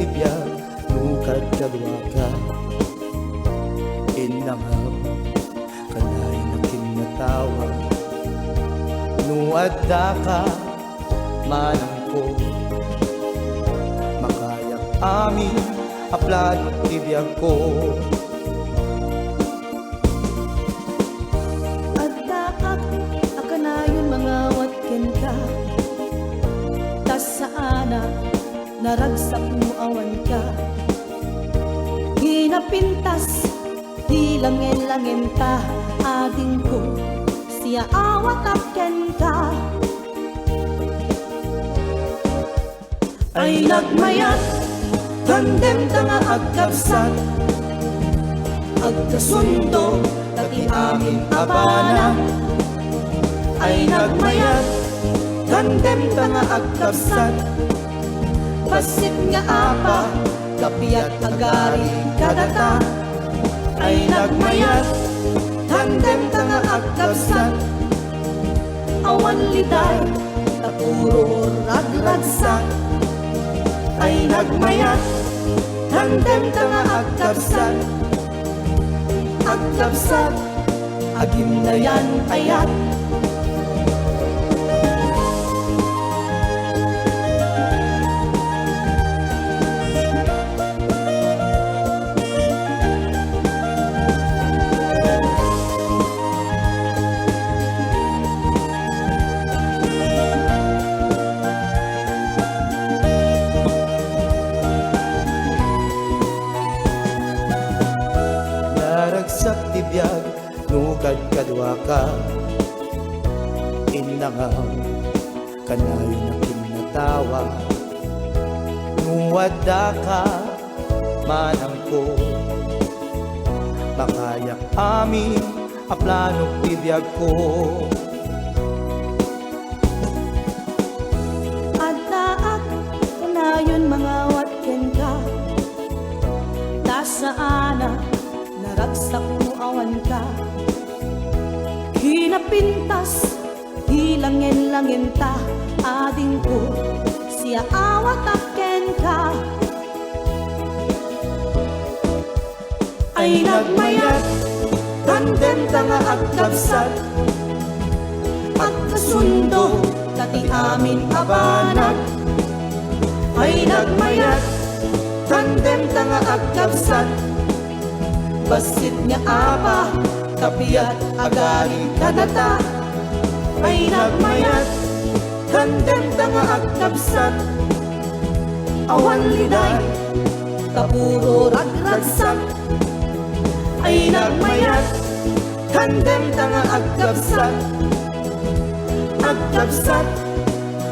tibiyag nukad kadwa ka inangam kanay na kinatawa nuadda ka manang ko makayak amin aplad tibiyag ko addaak akanayon mga watken ka tas saana naragsak mo awan ka ginapintas di langin-langin ta ading ko siya awat aken ka ay nagmayat tandem tanga agkapsat agkasundo tati amin abana ay nagmayat tandem tanga agkapsat pasit nga apa kapiyat agari kadata ay nagmayat tandem tanga agkapsat awan liday tapuro ragragsak ay nagmayat tandem tanga agkapsat agim na yan ayat naragsak tibiyag nukad kadwa ka inangam kanay na kinatawa nuwadda ka manang ko makayak amin aplanong tibiyag ko addaak kanayon mga watken ka tas saana naragsak mo awan ka hinapintas hilangin-langin ta ading ko siya awat aken ka ay nagmayat tandem tanga agkapsat agkasundo tati amin abanag ay nagmayat tandem tanga agkapsat basit nga apa kapiyat agari kadata ay nagmayat tandem tanga agkapsat awan liday tapuro ragragsak ay nagmayat tandem tanga agkapsat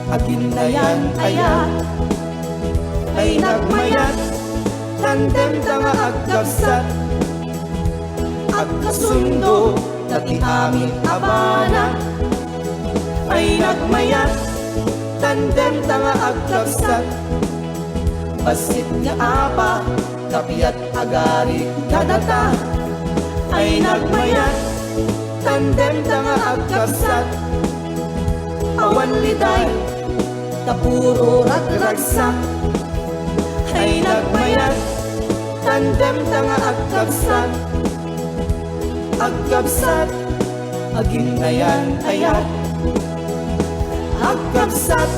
agin na yan ayat ay nagmayat tandem tanga agkapsat agkasundo tati amin abana ay nagmayat tandem tanga agkapsat basit nga apa kapiyat agari kadata ay nagmayat tandem tanga agkapsat awan liday tapuro ragragsak ay nagmayat tandem tanga agkapsat agim na yan ayat agkapsat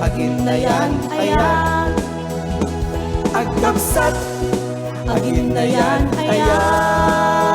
agim na yan ayat agkapsat agim na yan ayat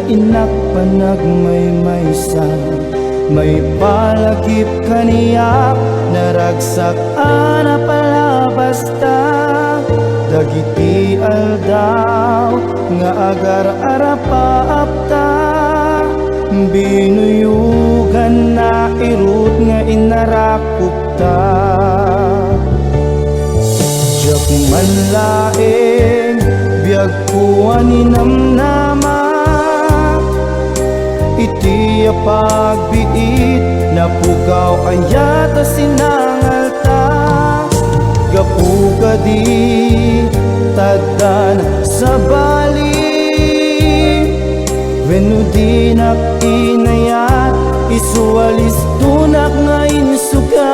inak panagmaymaysa, may palakip kaniya, naragsak ana pala basta. Dagiti aldaw nga agar arapa apta, binuyugan na irut nga inarakupta. Diyak man laeng biyag kuwan inamnama, iti pagbiit na pugaw ayata sinangalta. Gapuga di tagdan sa bali, wenno di inayat isualis tunak nga insugat.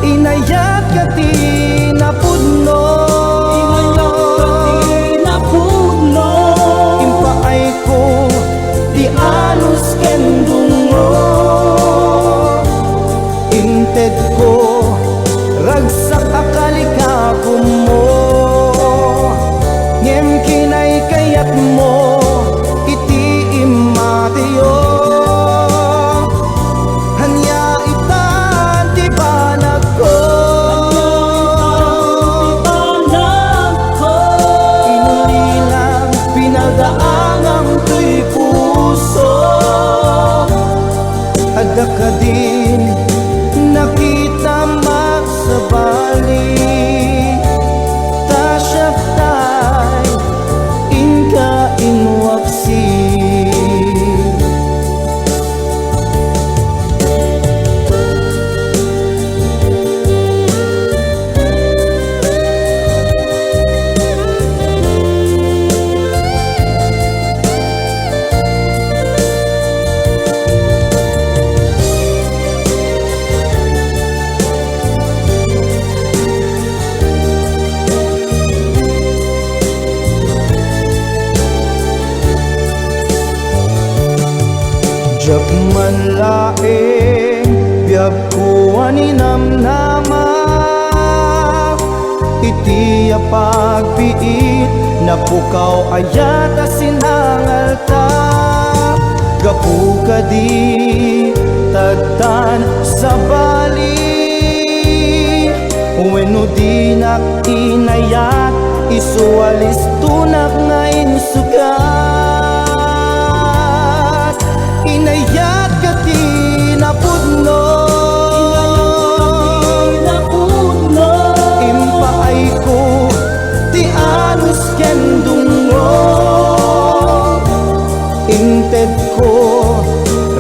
Inayat ka ti napudno, impaay ko di anus kendungo. Inted ko ragsak akalikabom mo, ngem kinay kayat mo iti imatiyo. Hanya itan ti banag ko, inulilang pinadaangang tuy puso. Ada ka din nakita magsabali, tasyak tay inka inwaksi. Diyak man laeng biyag kuwan inamnama, iti pagpiit na pukaw ayata sinangalta. Gapuga di tagdan sa bali, wenno di inayat isualis tunak nga insugat. Inayat ka ti napudno, impaay ko ti anus kendungo. Inted ko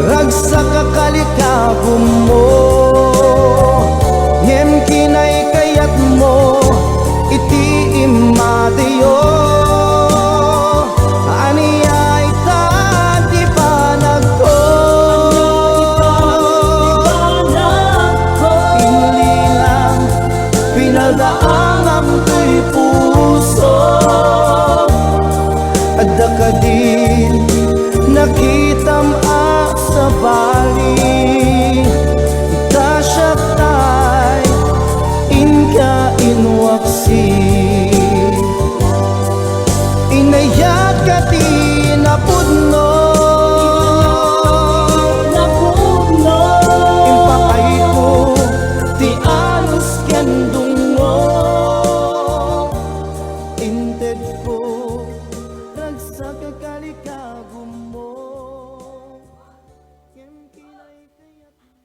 ragsak akalikabom mo, ngem kinay kayat mo iti imatiyo. Pinadaangang tuy puso, ada ka din nakitam sa bali, tasyak tay inka inwaksi. Inayat ka ti napudno, impaay ko ti anus kendung. Inted ko ragsak akalikabom mo, ngem kinay kayat mo.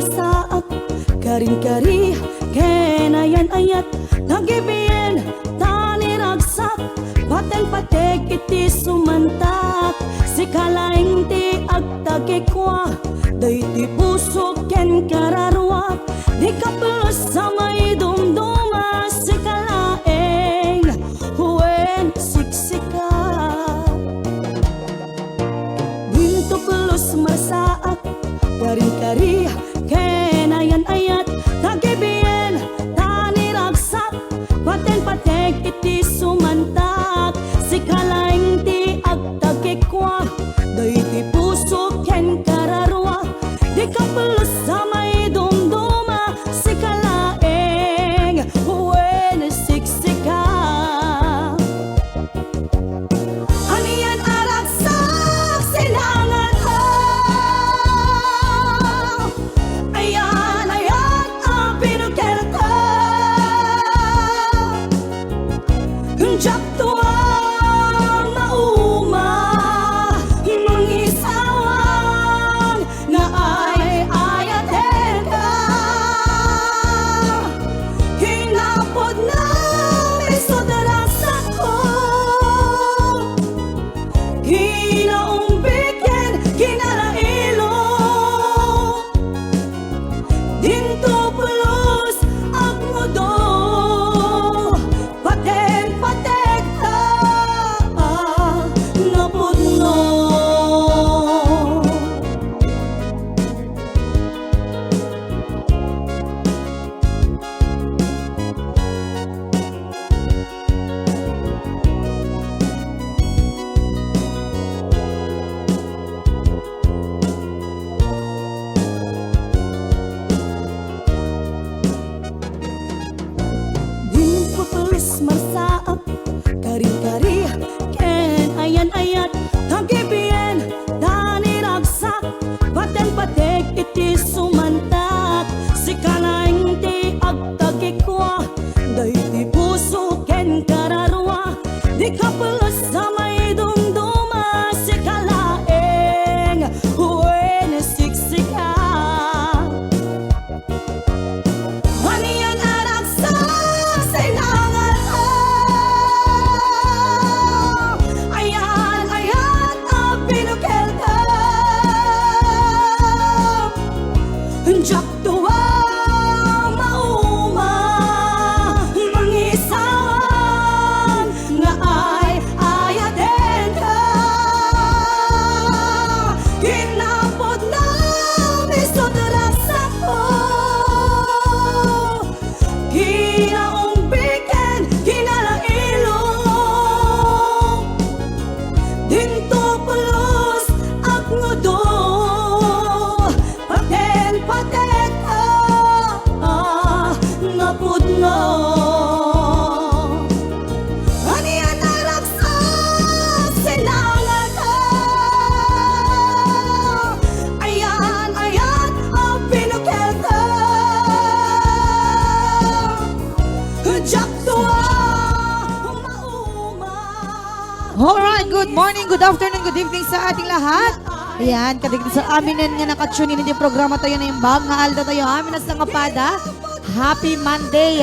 marsaak karing-kari kenayan ayat nagibiyen tani ragsak paten patek iti sumantak si kalaing ti agtagikwa day ti puso ken kararwak di kaplos sa may dumduma si kalaing huwen siksika Binto pulos marsaak karing-kari kenayan ayat nagibiyen tani ragsak paten patek iti sumantak si kalaing ti agtagikwa day ti puso ken kararwa di kapulus sa may dumduma si kalaing huwen siksika aniyan aragsak sinangan ko ayan ayan ang pinukel ko Hunjak tuwang mauma mangisawang nga ay ayaten ka hinapod na isodarasak ko kinaumbigyan kinalailo dinto pulos ang mudo paten patek ka napudno Din pupulis marsaap karing-kari ken ayan ayat tagibiyen tani ragsak paten patek iti sumantak si kalaing ti agtagikwa day ti puso ken kararwa di kapulos sa may dumduma si kalaing huwen siksika Aniyan aragsak sinangan ko ayan ayan ang pinukel ko Hunjak tuwang mauma mangisawang nga ay ayaten ka hinapod na isodarasak ko kinaumbigyan kinalailo dinto pulos at ngudo paten patek ka napudno aniyan aragsak sinangan ko ayan ayan ang pinukel ko Hunjak tuwang mauma Alright, good morning, good afternoon, good evening sa ating lahat. Ayan, kadigit sa amin nga nakatune in yung programa tayo na yung bag. Haalda tayo amin na sa ngapada. Happy Monday,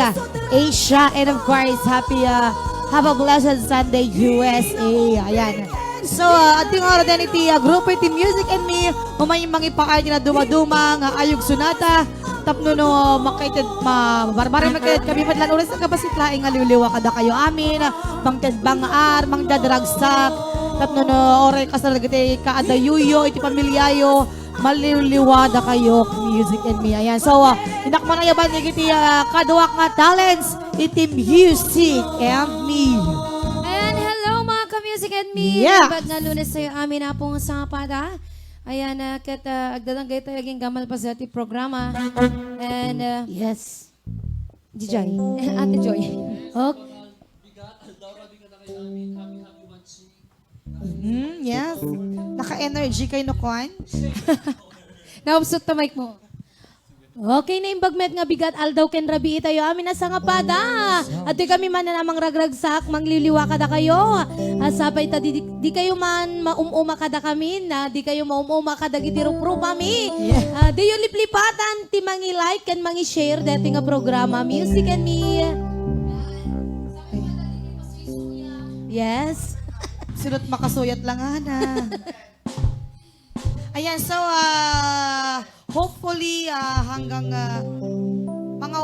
Asia, and of course, have a blessed Sunday, USA. Ayan. So, ating oras din iti grupo iti Music and Me, umayong mga ipakain na dumaduma, nga ayog sunata, tapno no makaited barbarin makaited kami padlan ulit sa kapasitlaing aliwliwa kada kayo amin mangted bangar mangdad ragsak tapno no oray kasaragati kaadayuyo iti pamilyayo maliliwada kayo Music and Me ayan so inakman na yaban iti kaduak nga talents iti Music and Me. Ayan, hello mga ka-Music and Me. Yeah. Bad nga lunes sa'yo amin na pong sa pada. Ayan, kat agdadanggay tayo aging gamal pa sa ating programa. And, Yes. Joy. Ate Joy. Okay. Yes. Naka-energy kayo no Kwan? Naubsot ta mic mo. Okay na imbagmet nga bigat aldaw ken rabi tayo amin na sa nga pada. At di kami man na namang ragragsak mangliliwa kada kayo. Sabay ta di kayo man maumuma kada kami na di kayo maumuma kada gitirup-rup kami. Di yung liplipatan ti mangi like ken mangi share dati nga programa Music and Me. Yes. Sinot makasuyat lang ana. Ayan, so hopefully hanggang mga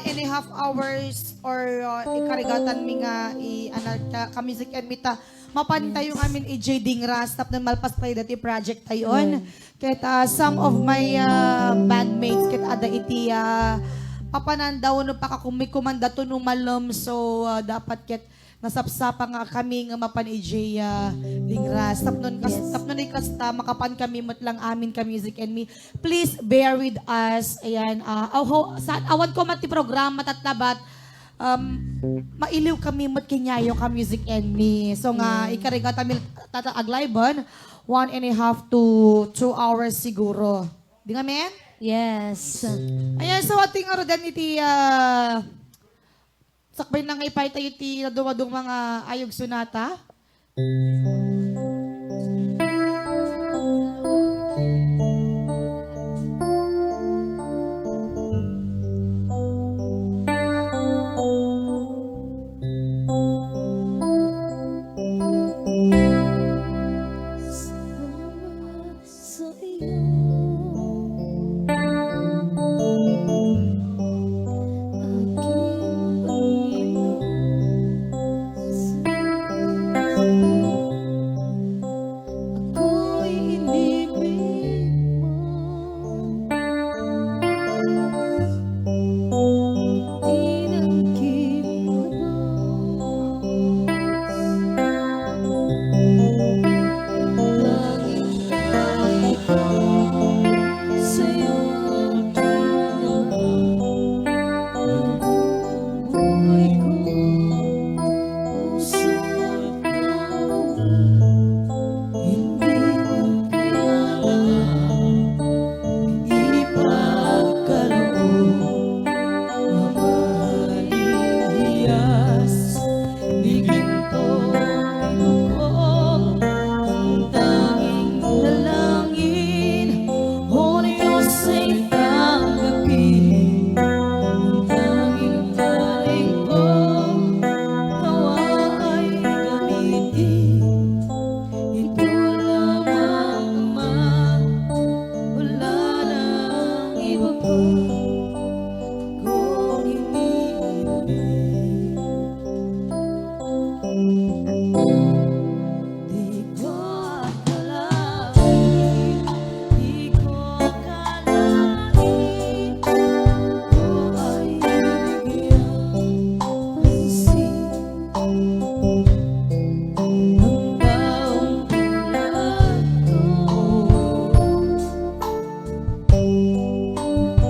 1.5 hours or ikarigatan mi nga ka music and mita mapantay yung amin i-J Dingras tap na malpas pa dati project tayon. Kaya some of my bandmates ket ada iti papanandaw no pakakumikumanda to no malom so dapat ket nasapsapa nga kami nga mapan EJ Dingras. Tapnon kasta makapan kami mot lang amin ka Music and Me. Please bear with us. Ayan. Awan ko mati programa tatlabat. Mailiw kami mot kinyayo ka Music and Me. So nga ikariga tamil tataaglaiban 1.5 to 2 hours siguro. Di nga men? Yes. Ayan, so ating arodan iti sakbay na nga ipahita yung ti nadumadong mga ayog sunata. Sa iyo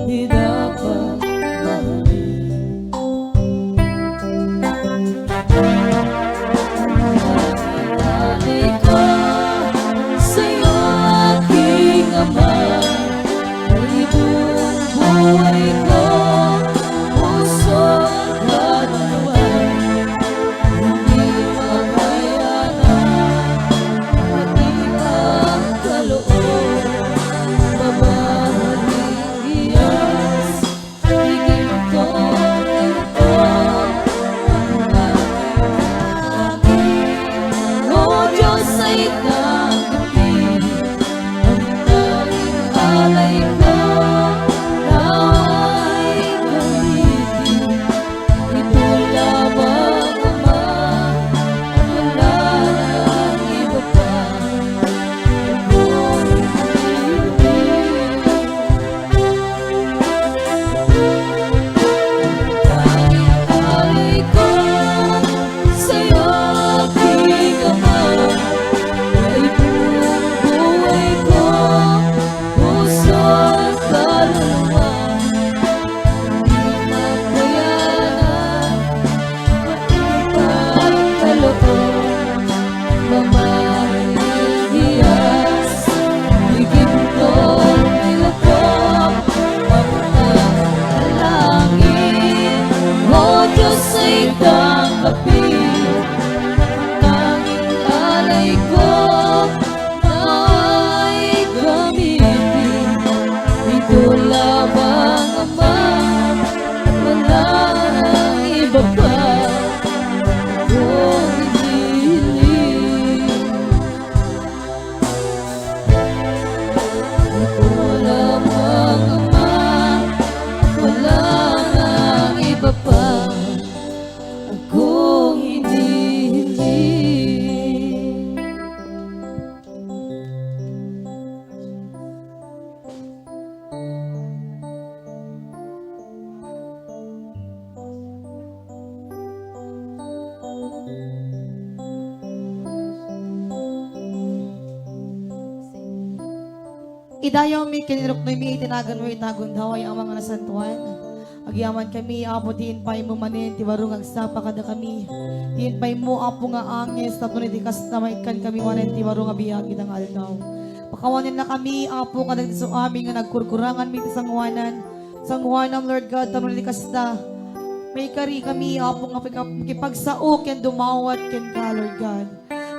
Di Idayaw mi kinirok na mi itinagan mo itagon daw ay ang mga nasantuan. Agyaman kami, apo diin pa'y mo manin, tiwarong agsapa kada kami. Diin pa'y mo, apo nga angis, tapos nitikas na maikan kami manin, tiwarong abiyagi ng aldaw. Pakawanin na kami, apo kada so amin nga nagkurkurangan mi sangwanan. Sangwanan, Lord God, tapos nitikas na. May kari kami, apo nga kipagsao, ken dumawat, ken ka, Lord God.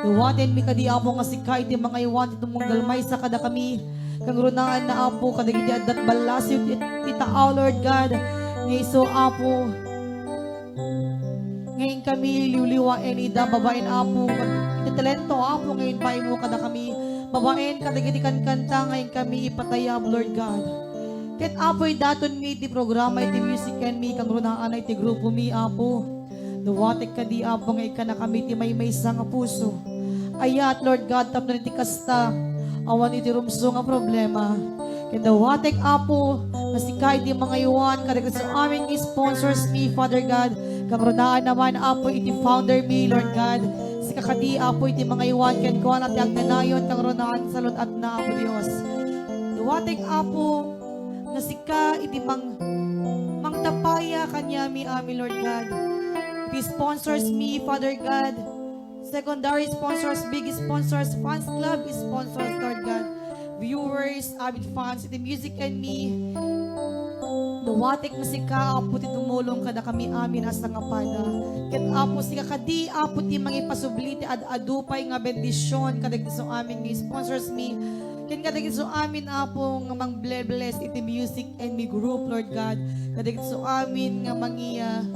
Duwatin mi kadi, apo nga si Kai, di mga iwan, itong galmay sa kada kami. Kang runaan na apo, kadagiti adat balas, yung itaaw, Lord God. Ngayon so apo, ngayon kami liwliwain ida, babain apo, itatalento apo, ngayon pa mo kada kami, babain kadagiti kanta, ngayon kami ipatayab, Lord God. Ket apo'y daton mi iti programa, iti music and mi, kang runaan na iti grupo mi apo. Duwatek ka di apo, ngayon ka na kami, ti may nga puso. Ayat, Lord God, tapno iti kasta, awan iti rumso nga problema. Kaya watek apo, masika iti mga iwan, kadagat sa amin sponsors mi, Father God. Kamrodaan naman apo, iti founder mi, Lord God. Si kakadi apo, iti mga iwan, ken kuhan at yagnanayon, kamrodaan sa lot at na apo Diyos. Watek apo, nasika iti mangtapaya kanya mi, Lord God. Iti sponsors mi, Father God. Secondary sponsors, big sponsors, fans club sponsors, Lord God. Viewers, avid fans, iti music and me. Duwatek na sika, apo ti tumulong kada kami amin as nga pada. Ket apo sika kadi, apo ti mangipasubliti ad adupay nga bendisyon kadagiti so amin nga sponsors me. Ken kadagiti so amin apo nga mang bless iti music and me group, Lord God. Kadagiti so amin nga mangiya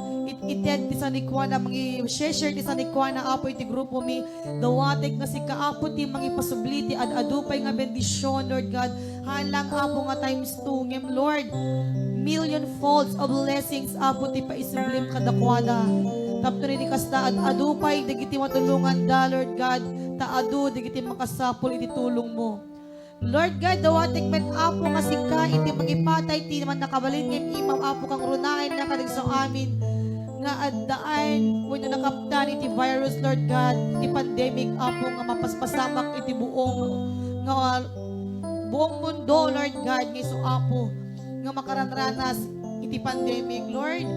ited ti sanikwana, share ti sanikwana apo iti grupo mi. Dawatek na si kaapo ti mangipasubliti ad adupay nga bendisyon, Lord God. Halang apo nga times 2 ngem, Lord. Million folds of blessings apo ti paisublim kadakwada. Tapno rin kasta ad adupay dagiti matulungan da, Lord God. Taadu dagiti makasapol iti tulong mo. Lord God, dawatek met apo nga sika iti magipatay ti man nakabalin ngem imam apo kang runain na kadig sa amin nga addaan when nakaptan iti virus, Lord God, iti pandemic apo nga mapaspasamak iti buong mundo, Lord God, nga iso apo nga makaranranas iti pandemic, Lord.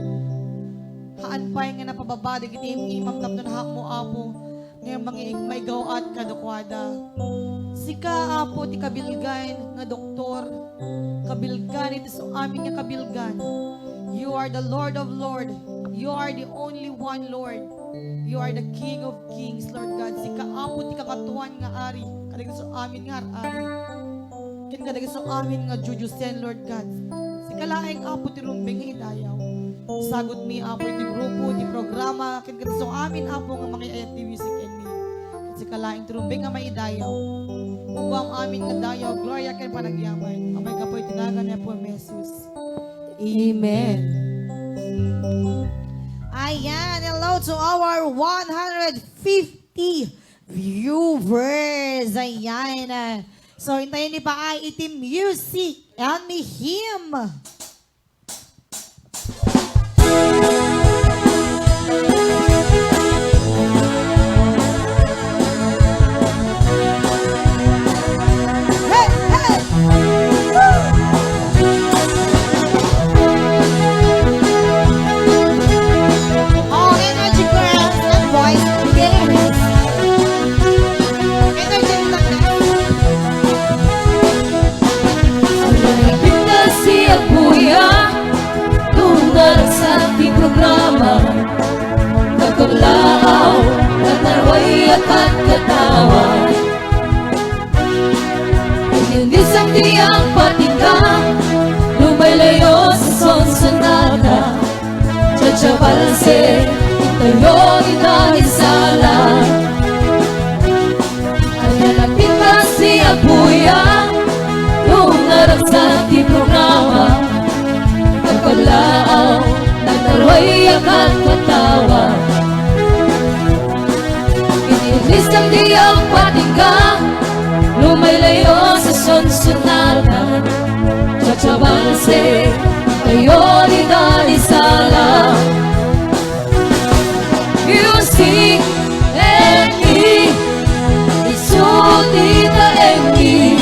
Haan pa'y nga napababadig iti imam tapnon hak mo apo nga may gawat kadukwada. Sika apo ti kabilgan nga doktor, kabilgan iti so amin nga kabilgan. You are the Lord of Lord. You are the only one, Lord. You are the King of Kings, Lord God. Sika apo ti kakatuan nga ari, kadagiti so amin nga ari. Ken kadagiti so amin nga jujusen, Lord God. Sika laeng apo ti rumbeng nga idayaw. Sagot mi apo iti grupo, iti programa, ken kadagiti so amin apo nga makiayat ti music and me. Sika laeng ti rumbeng nga maidayaw. Ugam amin nga dayaw, gloria ken panagyaman. Amay kapoy tinagan niya po, Jesus. Amen. Ayan, hello to our 150 viewers. Ayan. So, hintayin ni pa ay iti music and ni him. Hey, hey! All energy girls and boys, yes. Energy lang na. Kita siya kuya, tungar sa ating programa. Nagkulaaw, natarway at katawa. Hindi sang diyang patika, lumaylayo sa sonsonada. Chachabalse, tayo inahisala. Hanapin ka siya kuya, tungar sa ating programa. Nagkulaaw, natarway at katawa. Inilis ang diyang patika, lumaylayo sa sonsonada. Chachabalse, tayo inahisala. Music and me, isuti na engi.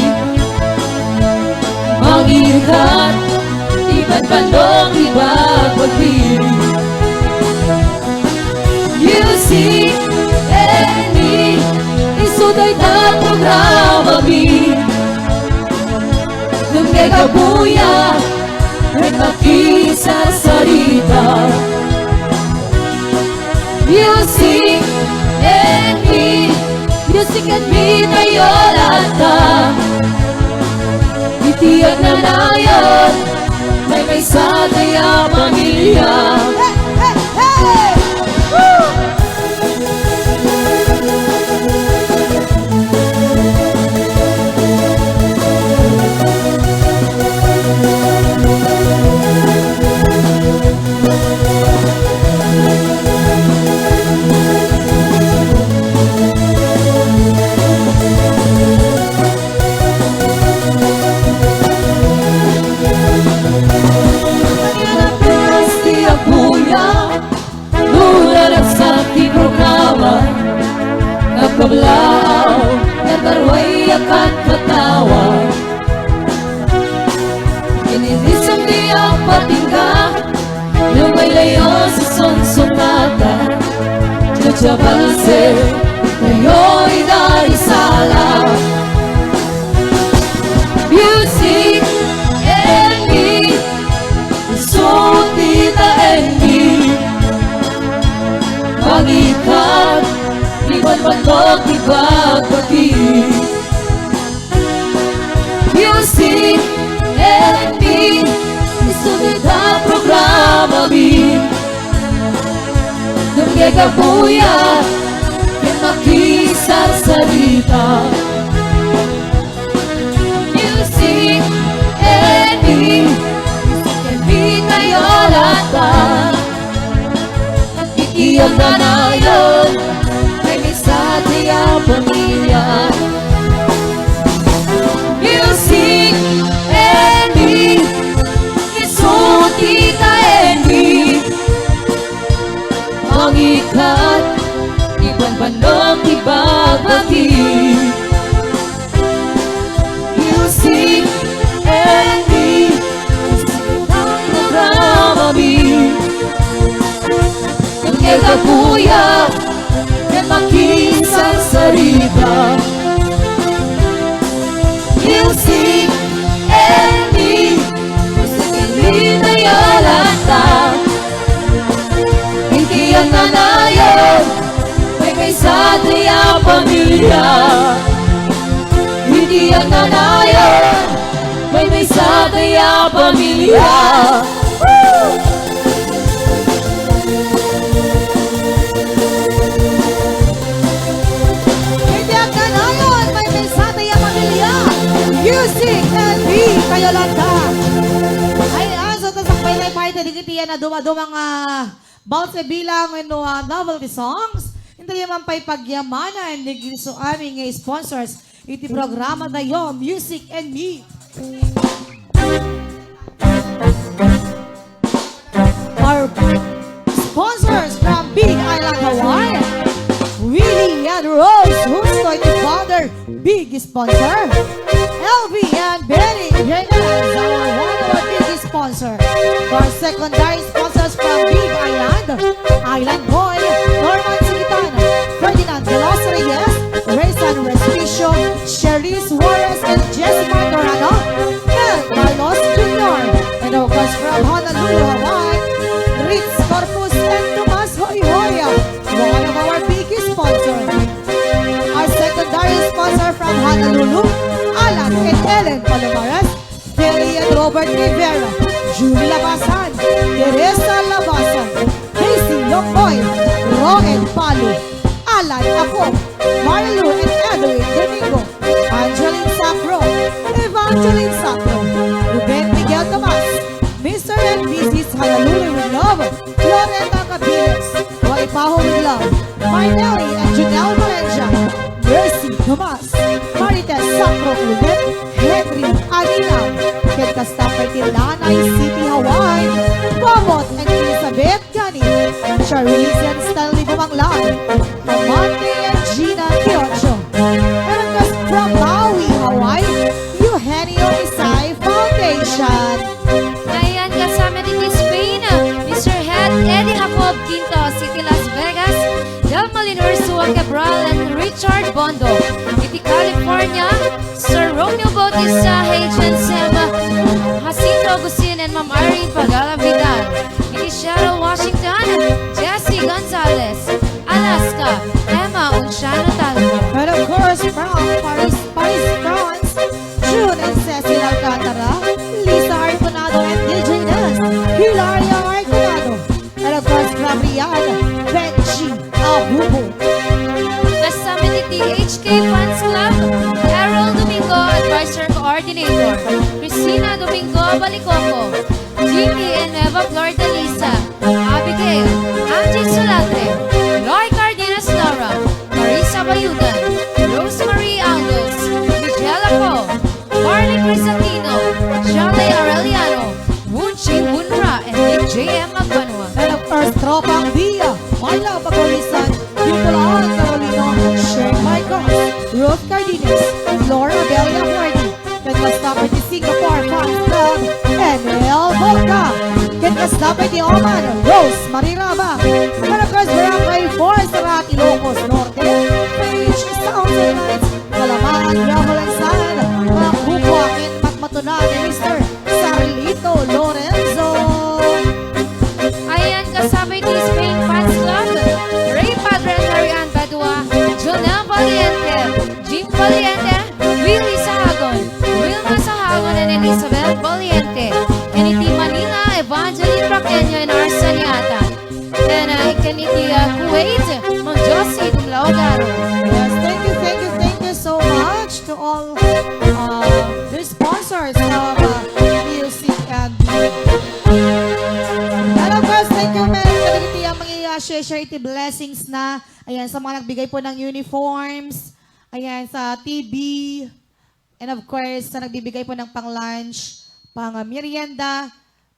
Music and me tayo lahat itiyak na nayon may sa daya pamilya. Kablaw, natarway akan katawa Inidisang di ang patingga Lumaylayo sa sonsonata Chachabalse, tayo'y narisala Music and me Isutita and me Magikat Iwan patok, ibagbagi Music and me Isunod ang programa mi Nung gagabuya Kaya makisar salita Music and me Music and me tayo lahat Ikiyak na na yun sa tiya pamilya Music and me Isuti ka and me Mangikat Ibang bandong ibagbagi Music and me Isang programa mi Ang kagabuya Makisang sarita Music and me Music and me tayo lahat Hindi ang nanayon May sa tiya pamilya Hindi ang nanayon May sa tiya pamilya Music and me kayo lahat. Ay, aso to sa painay party digitian na dumadumang bout sa bilang novelty songs. Hindi naman pa'y pagyamanan digiti so aming sponsors. Iti programa na yon, Music and Me. Our sponsors from Big Island, Hawaii. Willie and Rose, who's going to father, big sponsor. LV and Benny, Jenna is our one of our big sponsor. For secondary sponsors from Big Island, Island Boy, Norman Sigitan, Ferdinand De Los Reyes, Raysan Respicio, Cherise Juarez, and Jessica Dorado, and Carlos Jr. And of course from Honolulu, Hawaii, Ritz Corpus and Tomas Hoyhoya, one of our biggest sponsors. Our secondary sponsor from Honolulu, Alan and Ellen Palomares, Terry and Robert Rivera, Julie Labasan, Teresa Labasan, Casey Locoy, Ro and Palu, Alan Ako, Marilu and Edwin Domingo, Angeline Sacro, Evangeline Sacro, Ruben Miguel Tomas, Mr. and Mrs. Honolulu with Love, Loretta Cabiles, Waipaho with Love, Marnelli and Janelle Valencia, Mercy Tomas, Marites Sacro Udet, Henry Aguila, Kedkastapay Lanay City, Hawaii, Bobot and Elizabeth Gani, Charisse and Stanley Bumanglan, Amante and Gina Kiocho, and just from Maui, Hawaii, Eugenio Isai Foundation. Ayan, kasama din ni Spain, Mr. Head Eddie Jacob Quinto, City Las Vegas, Del Malinor Suan Cabral, and Richard Bondo. Iti California, Sir Romeo Bautista, Hajan Selma, Jacinto Agustin, and Ma'am Irene Pagala Vidal. Iti Seattle, Washington, Jesse Gonzalez, Alaska, Emma Unciano Talco. And of course, Balicoco, Jimmy and Eva Flor de Lisa, Abigail, Angie Suladre, Loy Cardenas Nora, Marisa Bayugan, Rosemary Aldous, Michelle Aco, Marley Crisantino, Shale Aureliano, Wunchi Wunra, and Nick J.M. Magbanua. And of course, Tropang Dia, Marla Pagolisan, Nicolaan Carolino, Sher Michael, Ruth Cardenas, Laura Belia Huerdi, Get Us Stopper di Singapore Fans Club, NL Volca, Get Us Stopper di Oman, Rose Mariraba, and of course, Barangay 4 Sarat, Ilocos Norte, Page Sound Nights, Malaman, Gravel and Sand, mga kupwa, and Matmatunan, ni Mr. Sarlito Lorenzo. Ayan, kasabay ni Spain Fans Club, Ray Padre and Marian Badua, Jonah Valiente, Jim Valiente, Willie Sahagon, Wilma Sahagon and Elizabeth Valiente, Kaniti Manila, Evangeline Raqueño and Arsaniata, and Kaniti Kuwait, Mang Josie Dumlao Garo. Yes, thank you so much to all the sponsors of music and and of course, thank you, Mel. Kalagiti ang mga share iti blessings na. Ayan, sa mga nagbigay po ng uniforms. Ayan, sa TV. And of course, sa nagbibigay po ng pang-lunch, pang-merienda,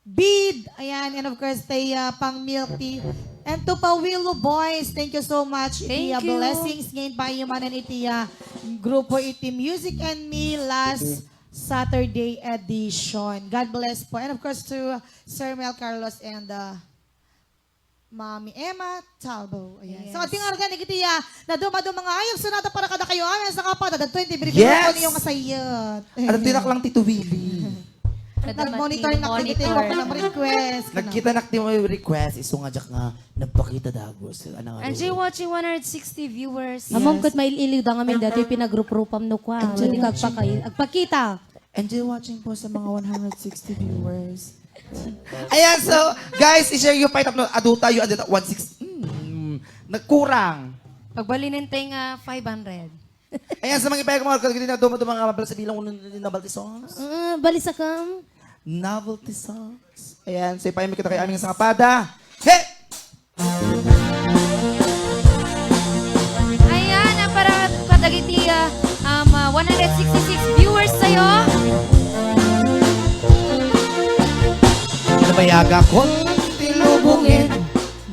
bead. Ayan, and of course, pang-milk tea. And to Pawilo Boys, thank you so much. Thank iti you. blessings ngayon pa yung manan iti grupo iti Music and Me last Saturday edition. God bless po. And of course to Sir Mel Carlos and Mami Emma Talbo. Ayan. So ating organic iti na dumado mga ayog sunata para kada kayo amin sa kapata da 20 binibigyan Yes! ko niyo masayot. At tinak lang Tito Willie. Nag-monitor na kiti ko pa ng request. Nagkita nakti mo yung request. Iso nga jak nga nagpakita dagos. Angie watching 160 viewers. Amom kat maililiw da ngamin dati pinagrup-rupam no kwa. Hindi agpakita. Enjoy watching po sa mga 160 viewers. Ayan, so, guys, i-share yung fight up na aduta yung aduta 160. Nagkurang. Pagbalinin tayo nga 500. Ayan, sa mga ipayag mga kagagin na dumado mga mabala sa bilang unang novelty songs. Balisakam. Novelty songs. Ayan, so ipayag kita kay aming sa kapada. Hey! Ayan, ang para kadagiti 166 viewers sa'yo. Nabayaga kong tilubungin,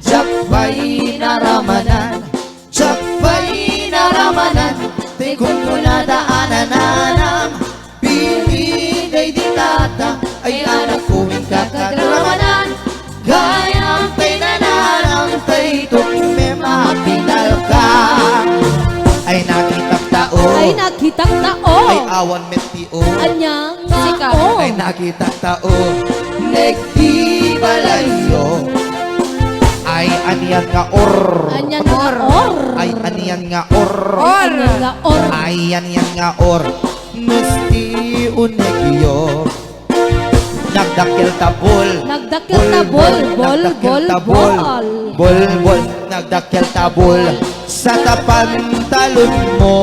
Jakpay naramanan, Jakpay naramanan, Tikong ko na daanan Pili ay ditata, ay anak kuwing kakadramanan, Gayang tay nananang tay tuking may mapinal ka. Ay nakitang tao, Ay nakitang tao. ay awan metio, Anyang Sikat. tao. ay nakitang tao, Negdi balayo, ay aniyan nga or, Anyang nga or. ay aniyan nga or, Anyang nga or. ay aniyan nga or, Nusti unegyo, nagdakil tabol, Nagdakil tabol. Bol, bol, bol. bol, nagdakil tabol, sa tapantalon mo,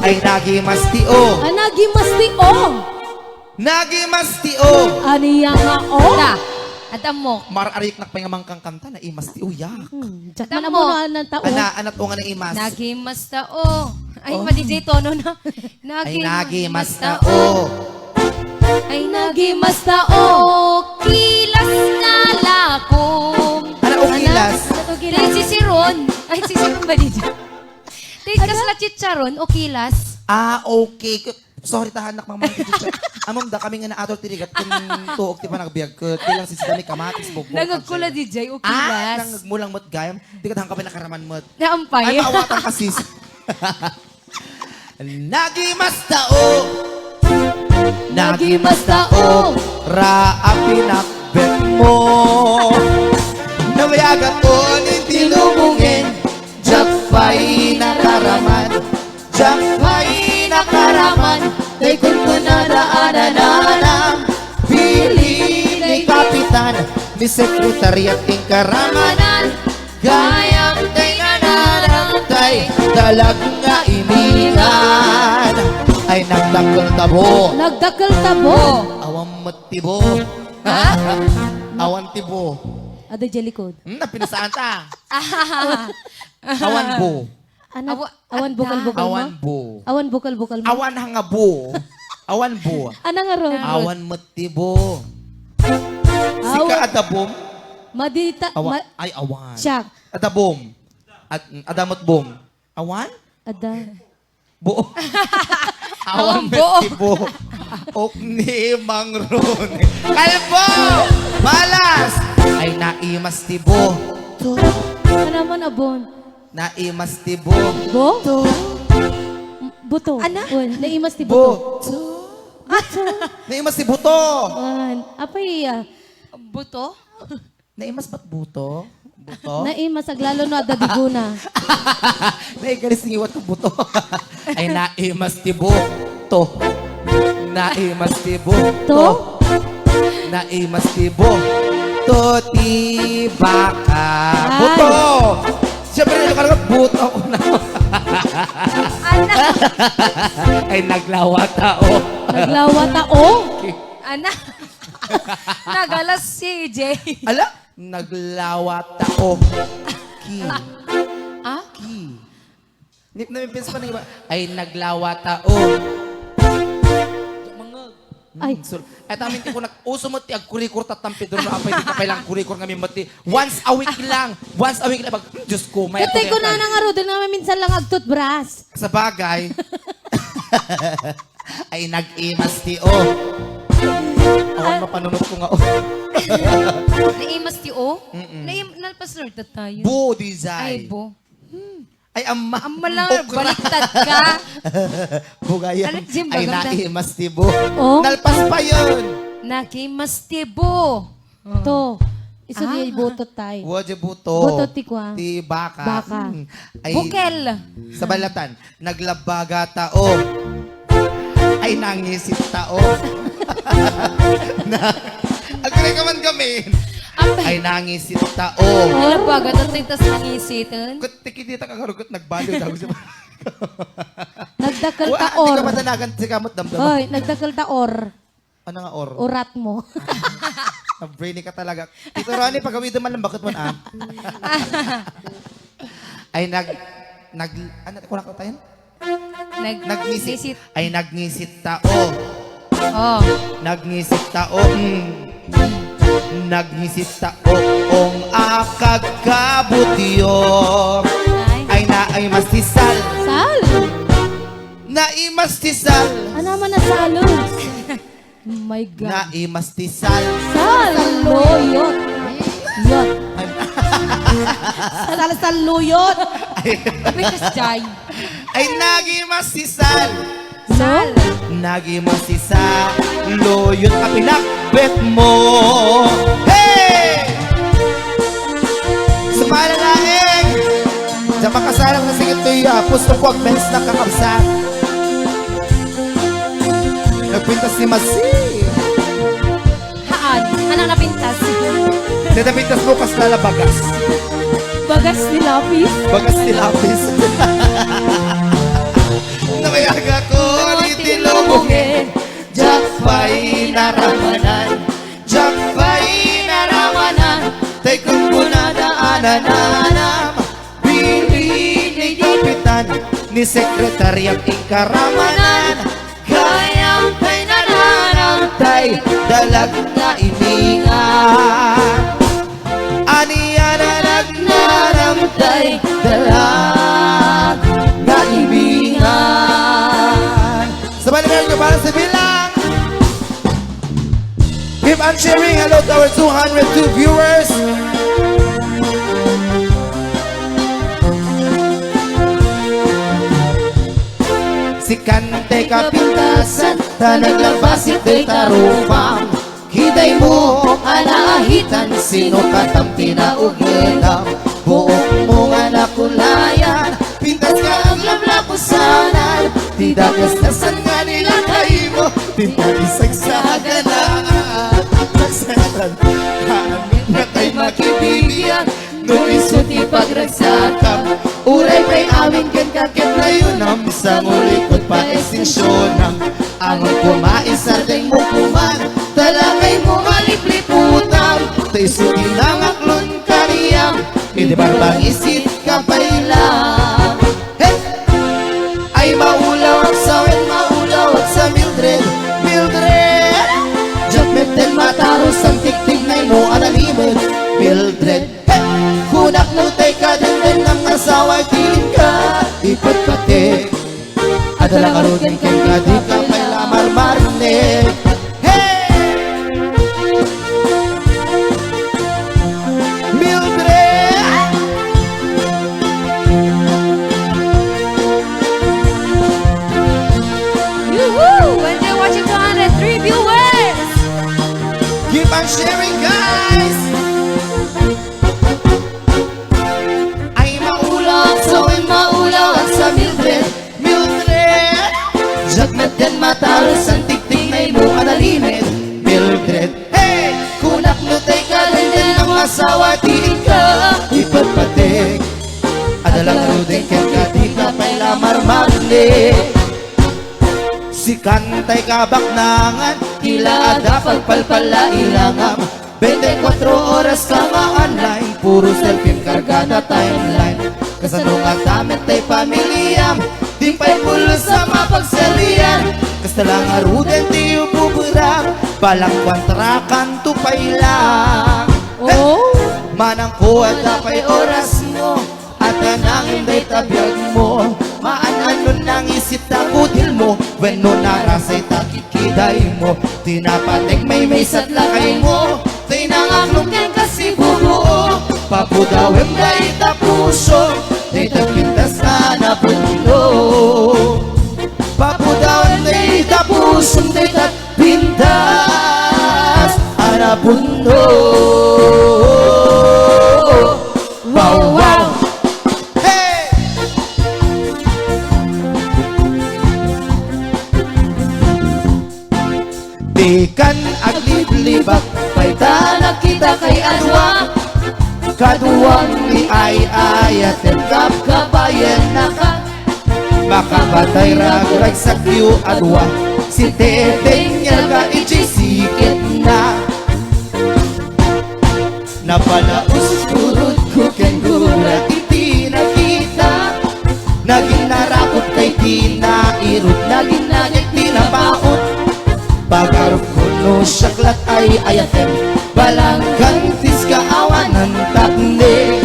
ay nagimastio, Anagimastio. nagimastio, Aniyang nga or. Da, atam mo. mararik nakpayamang kang kanta na imastio, yak. Diyak Tamo. man mo ng tao. Anat o nga na imas. Nagimastao. Ay, ma-DJ tono na. Ay nagimastao. Ay, nagimastao. Kilas nga lakom. Ano o kilas? Ay, si Ron. Ay, si Ron ba dito? Tikas la chicharon o kilas. Ah, okay. Sorry tahanak mga mga teacher. Amom da kami nga na ato tirigat kung tuog ti pa nagbiag ko. Tilang si Sidami kamatis mo. Nagagkula DJ o Ah, kilas. nangagmulang mot gayam. Tigat hang kami nakaraman mot. Ay, Naampay. maawatan ka sis. Nagimastao. Nagimastao. Raapinakbet mo. Nabayagan ko ni tinubungin. Jakpay nakaraman. Jakpay nakaraman. Tay kung kunadaanan. Pili ni Kapitan. Ni Sekretariat ng Karamanan. Gayang tay nananangtay. Dalag nga imingan. Ay nagdakil tabo. Nagdakil tabo. Awam matibo. Awan tibo. Ada jelikod. Napinasaan ta. Awan bo. Ano? Awan bukal-bukal mo? Awan bo. Awan bukal-bukal mo? Awan hangabo. Awan bo. Ano nga ron? Awan matibo. Sika adabom. Madita. Awan. Ay, awan. Siyak. Adabom. Adamot bom. Awan? Ada. Bo. Awan matibo. Ok ni mangron. Kalbo! Malas! Ay naimas tibo. Ano man abon? Naimas tibo. Bo? Buto. Ana? Naimas ti buto. Buto. Naimas ti buto. Apa iya? Buto? Naimas ba't buto? Buto? Naimas aglalo no ada diguna. Naigalis ngiwat ko buto. Ay naimas ti buto. Naimas ti buto. Naimas ti buto. Ti baka. Buto! Siyempre, ito ka buto ako na. Ana? Ay naglawa tao. Naglawa tao. Ana? Nagalas si Jay. Ala, naglawa tao. Ki. Ah? Ki. Nip na may pa na iba. Ay naglawa tao. Ay. At amin ti ko nag-uso mo ti ag-kurikur tatampi doon na apay di ka pailang kurikur nga mati. Once a week lang. Once a week lang. Diyos ko, may Katay ko na nga ro, doon naman minsan lang agtutbras. sa bagay. Ay nag-imas ti o. Awan mapanunod ko nga o. Naimas ti o? Nalpas Lord na tayo. Bu, design. Ay, bo. Ay, amma. Amma lang, baliktad ka. Bugayan. Ano, Jim, Ay, bagam na? naimas ti bu. Oh? Nalpas pa yun. Nakimas ti bo. To. Iso di butot tayo. Wadya buto. Buto ti kwa. Ti baka. Baka. Ay, Bukel. sa balatan, naglabaga tao. Ay, nangisit tao. Agray ka man gamin. Ay, nangisit tao. Ano ba? Gato'y tas nangisitan? Kut tikidita ka karugot, nagbaliw daw siya. Nagdakal Di taor. ka matanagan si kamot damdam. Hoy, nagdakal taor. Ano nga or? Urat mo. Brainy ka talaga. Tito Ronnie, pag-awid naman lang, bakit mo na? Ay, ano, kulang ka tayo? Nagnisit. Ay, nagnisit tao. Oh. Nagnisit tao. Nagnisit tao. Ong akagkabutyo. Ay, naay mastisal. Sal. Naay mastisal. Ano man na salo? Oh my God. Naay mastisal. Saluyot. Yot. Saluyot. Bikas Jay. Ay, nagi mastisal. Sal. Nagi masisa, loyot ka pinakbet mo. Hey! Sumalalaing! Diyan makasalang na singit to'y pusto ko ang mens na kakabsat. Nagpintas ni Masi. Haan? Anong napintas? Nadapintas mo kas lalabagas. Bagas ni Lapis. Bagas ni Lapis. Namayaga ko nitilubungin. Jack pa'y naramanan. Jack pa'y naramanan. Tay kung punadaanan nanam. Bili ni Kapitan ni Sekretaryang Ikaramanan. Kayang pa'y nananam. Tay dalag na iningan. Aniya na nagnanam. Tay dalag na ibingan. Sabay na nyo para sa bilang. Keep on sharing. Hello to our 202 viewers. Si Kante kapintasan, ta naglabas ito'y tarupang. Hiday mo, anaahitan, sino katampi na ugilam. Buok mo nga nakulayan, pintas ka ang lablapusanan. Di dagas nasan nga nila kayo mo, pinag-isagsagan na. Nagsagan, haamit na tayo makibigyan. Nung isuti pagragsakam, uray pa'y amin kan kakit na yun. Ang isang ulikot pa extinction ng among kumais sa ting mukuman. Tala Tay sugi nangaklon kaniyam Hindi barbang isit ka pailang Hey! Ay maulaw ang sawin, maulaw at sa Mildred Mildred Jatmeten mataros ang tiktig na imo analimod Mildred Hey! Kunak no tay ka din ng asawa tingin ka ipatpatik Adalang arugin kang ka di ka pailamar marinig Hey! Mildred Yoo-hoo! And they're watching 203 viewers! Keep on sharing, guys! Ay maulaw, sawin maulaw ang sa Mildred Mildred Jagmet din mataros ang tiktik na imo analimid Mildred Hey! Kunak no tay ka din ang asawa tingin ka ipatpatik Adalang ruding ken ka di ka pailamar marinig Si kantay kabaknangan Ila adapag palpala ilangam 24 oras ka nga online Puro selfie kargada timeline Kasanong ang damit tay pamilyam Di pa'y pulo sa mapagsalian Kasta lang aruden di upuburang Balang kontrakan tupay lang Oh! Manang ko at dapay oras mo At anang hindi tabiyag mo Maan-ano nang isip na kutil mo When no narasay takikiday mo Tinapatek may sad lakay mo Tinangaklong yan kasi bubuo Papudawim na itapuso Di tagpintas na napundo Papudawim na itapuso Di tagpintas Anapundo Wow, wow! Hey! Dikan agliblibak Paitanak kita kay adwa Kaduwang ni ay ayat Tentap kabayan na ka Makabatay ragrag sa kiyo adwa Si teteng niya ka ichisikit na Napalaus kurut ko ken gurat iti nakita Naging narakot kay tinairot Naging naging tinapaot Pagarup ko no syaklat ay ayatem Balang kantis kaawanan takne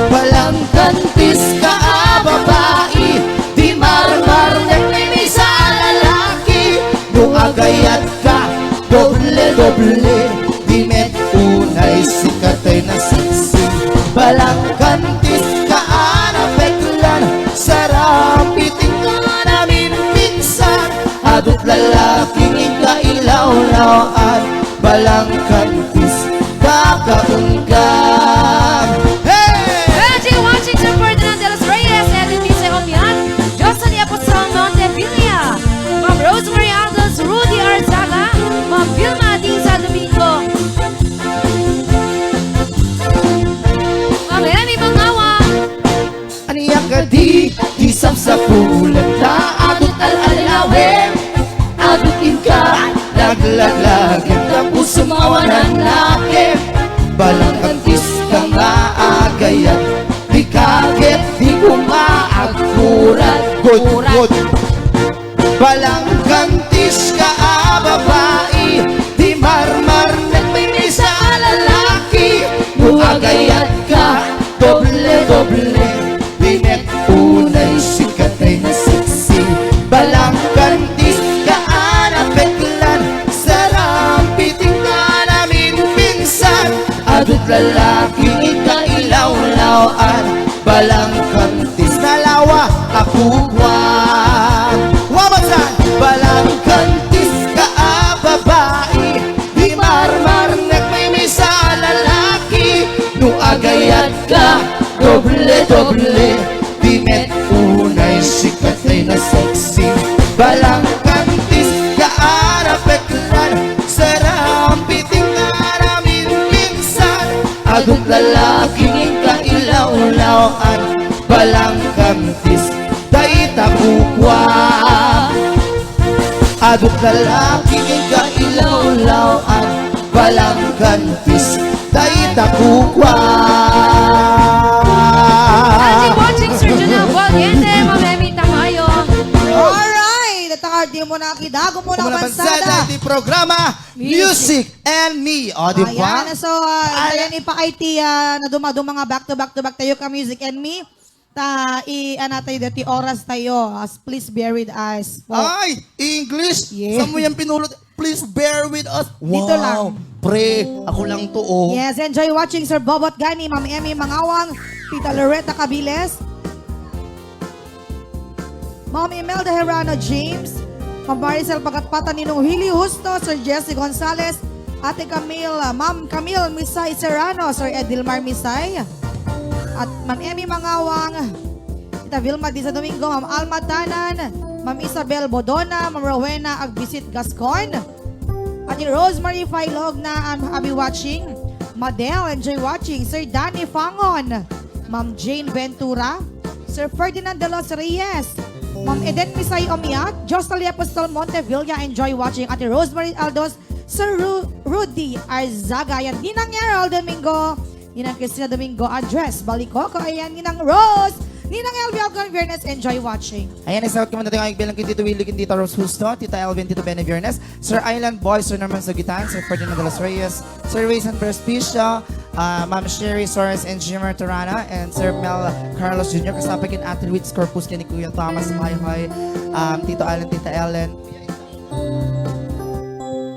Balang kantis ka babae Di marmar nagmimisa lalaki No agayat ka doble Di met unay sikatay na siksi Balang kantis ka anapeklan Sarap iting ka namin minsan Adot lalaking ikailaw-lawan Balang kantis kakaunggan Hey! Reggie watching sa Ferdinand de los Reyes, Edith Dice Omian, Jocelyn Apostol Montevilla, Ma'am Rosemary Aldos, Rudy Arzaga, Ma'am Vilma Diza Domingo, Ma'am Emmy Mangawa, Aniyak ka di Kisam sa pulan Ta adot al-alawin Adutin ka Laglaglagan Ka puso mawanan nakin Balang kantis ka nga agayat Di kakit Di kumaagkurat Good Balang kantis ka babae Di marmar Nagmimisa lalaki Nuagayat ka Doble Binet unay sikatay na siksi Balang kantis ka anapeklan Sarap piting ka namin pinsan Adot lalaking ikailaw-lawan Balang kantis na lawa akuwan Wabasan! Balang kantis ka babae Di marmar nagmimisa lalaki Nuagayat ka doble Binet unay sikatay na sexy Balang kantis ka anapeklan Sarap piting ka namin minsan Adong lalaking ikailaw-lawan Balang kantis day tabukwa Adong lalaking ikailaw-lawan walang kantis Day takukwa Ating watching Sir Junel Valiente, Mamemi Tamayo. Alright! At di mo na kidago mo na Muna bansada. bansada di programa Music and Me. O, di ba? Ayan, so, ayan ipa-IT na dumadong mga back to back tayo ka Music and Me. Tayo dati oras tayo. Please bear with us. Ay, English. Yeah. Saan mo yan pinulot? Please bear with us. Dito lang. Pre, ako lang to, oh. Yes, enjoy watching Sir Bobot Gani, Ma'am Emmy Mangawang, Tita Loretta Cabiles, Ma'am Imelda Herrano James, Ma'am Maricel Pagatpata, Ninong Hilly Justo, Sir Jesse Gonzalez, Ate Camille, Ma'am Camille Misay Serrano, Sir Edilmar Misay, at Ma'am Emmy Mangawang, Tita Vilma Diza Domingo, Ma'am Alma Tanan, Ma'am Isabel Bodona, Ma'am Rowena Agbisit Gascon, Ate Rosemary Failog na I'll be watching, Madel, enjoy watching, Sir Danny Fangon, Ma'am Jane Ventura, Sir Ferdinand de los Reyes, Ma'am Eden Misay Omiat, Jocelyn Apostol Montevilla, enjoy watching, Ate Rosemary Aldos, Sir Rudy Arzaga, yan, Ninang Errol Domingo, Ninang Cristina Domingo, Address, Balikoko, ayan, Ninang Rose, Ninang Elvie Alcon Viernes, enjoy watching. Ayan, isawat ko muna tayo ang bilang kay Tito Willie, kay Tita Rose Justo, Tita Elvin, Tito Benny Viernes, Sir Island Boy, Sir Norman Sagitan, Sir Ferdinand de los Reyes, Sir Rayson Perspicia, Ma'am Sherry Soares and Jimmer Torana, and Sir Mel Carlos Jr. Kasama kin Ate Luis Corpus, kay ni Kuya Thomas, Mayhoy, Tito Allen, Tita Ellen.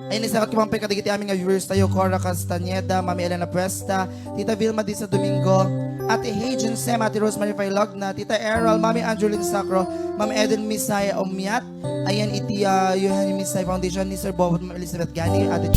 Ayun, isawat ko mga pagkadigiti aming viewers tayo, Cora Castaneda, Mami Elena Puesta, Tita Vilma Disa Domingo, Ate Hajen Sem, Ate Rosemary Failogna, Tita Errol, Mami Angeline Sacro, Ma'am Eden Misaya Omiat, ayan iti Yohani Misay Foundation ni Sir Bob Elizabeth Gani, Ate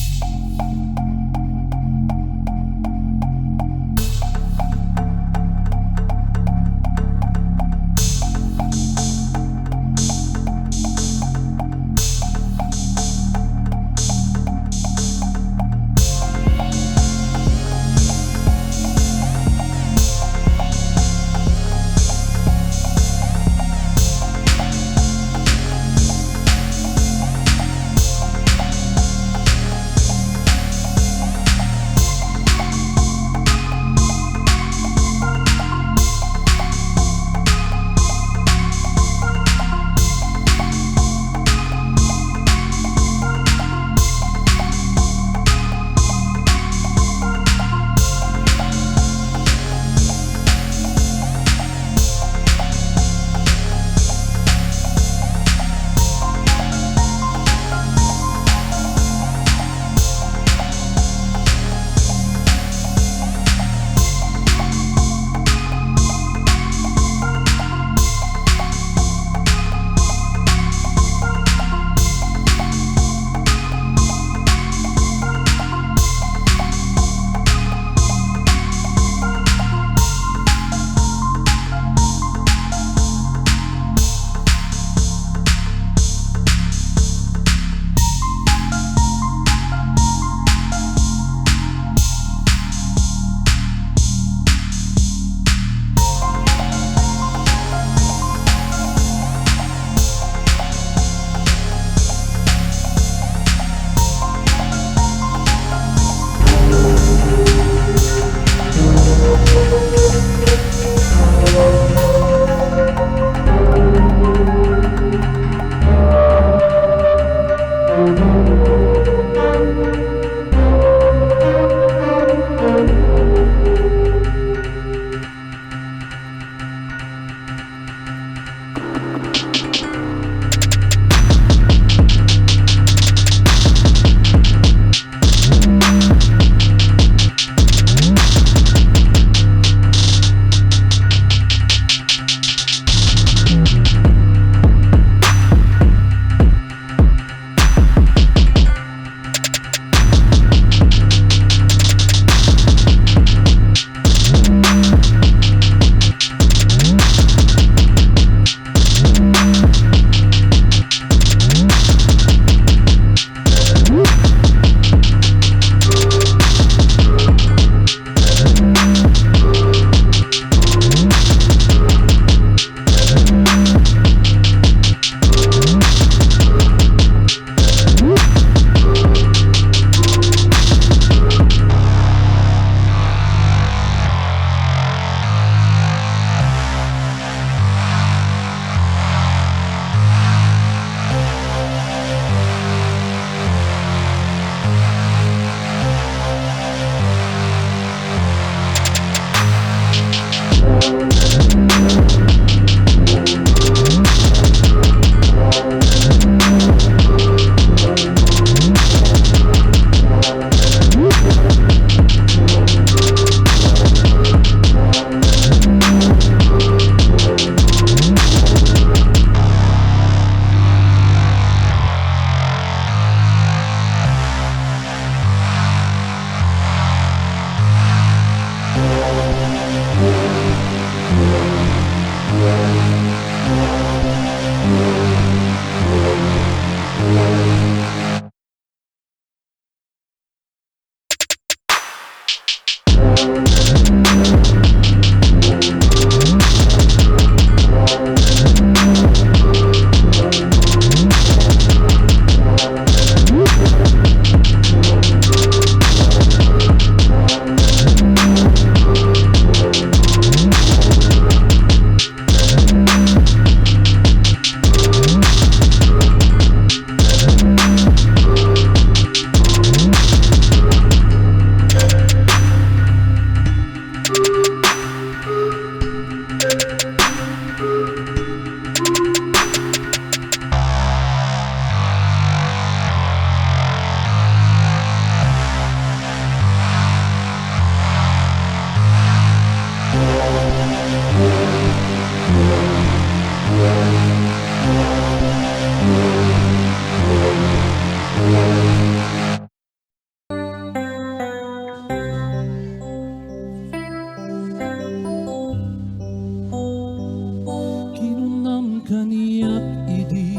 Kinunam kaniyak idi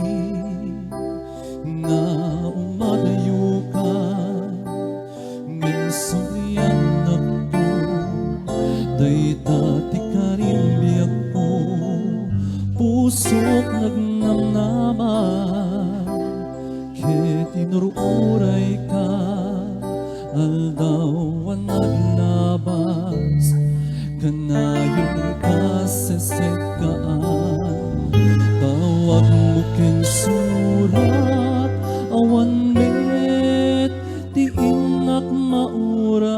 nga umadayo ka minsuryan na po day dati ka rin biyak ko pusok nagnamnaman ket inururay ka aldawan naglabas kanayon ka sesekaan tawag mo ken surat awan met ti inak mauray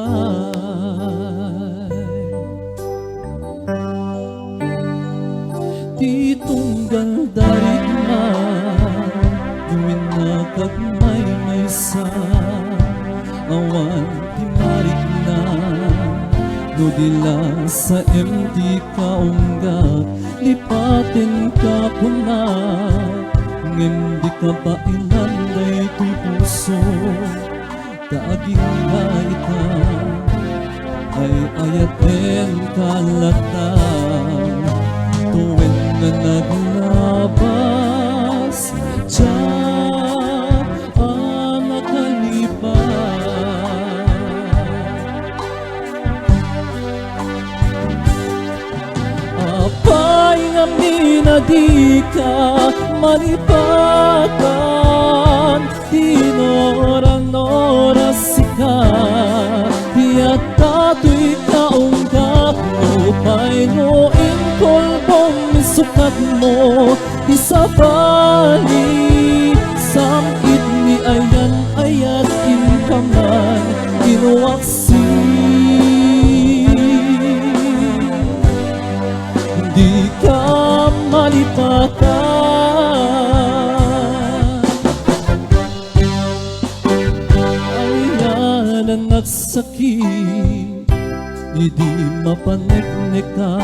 ti tunggal darit na gawin na kagmay maysa awan ti marik na no dila sa empty kaunggak lipatin ka puna ngem di ka ba ilanday ti puso kaaging na ita ay ayaten kalatang tuwin na naglabas tiyan ang nakalipas apay nga minadi ka manipakan tinoran-oras ka tiyak tato'y kaunggak mo painuin kolbong sukat mo isabali samkit ni ayan ayat inkaman inuwaksi di ka malipatan ayan ang nagsakit hindi mapaneknek ka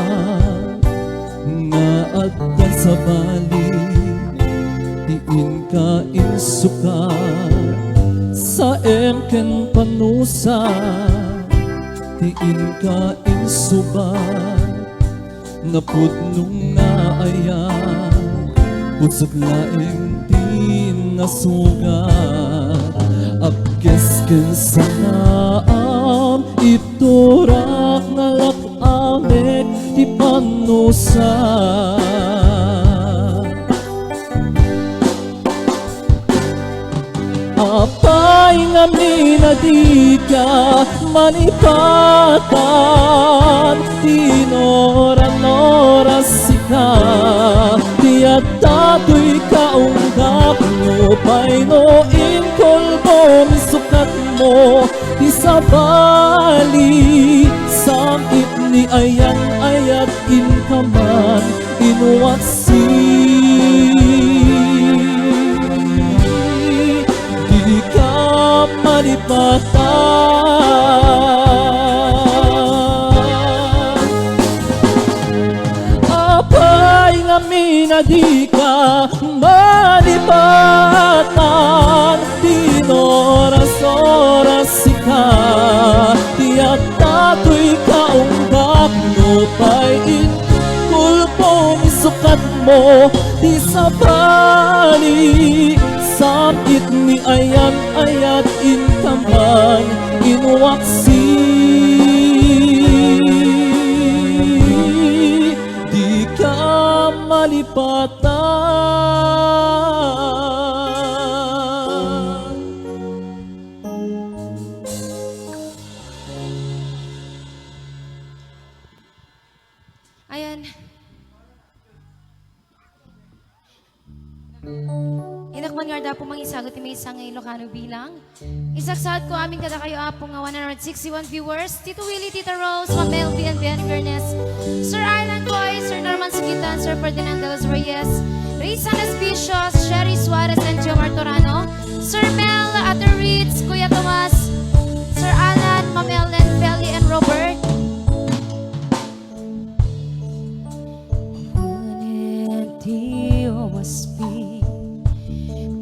nga addan sa bali diin ka insukat sa emken panusa diin ka insubat nga pudnong nga ayan pusag laing di nasugat abkesken sa naam iturak nga lakamek di panusa apay nga minadi ka manipatan tinoran-oras ka tiyak tato'y kaunggak mo painuin kolbo misukat mo isabali samkit ni ni ayan ayat in kaman inuwaksi di ka malipatan apay ngamin na di ka malipatan dinoras-oras sika tiyak tato'y kaunggap no pain kulpo ni sukat mo di sa bali samit ni ayan ayat in kaman inuwaksi di ka malipatan. Ayan. Inakman nga daw po mga isagot ni may isang Ilocano bilang. Isagsad ko aming kada kayo apo nga 161 viewers. Tito Willie, Tita Rose, Ma'am Melby and Ben Bernes, Sir Arlan Boy, Sir Norman Sugitan, Sir Ferdinand de los Reyes, Raysan Espicios, Sherry Suarez and Joe Martorano, Sir Mel, Ate Ritz, Kuya Tomas, Sir Alan, Ma'am Ellen, Belly and Robert. Valentino must be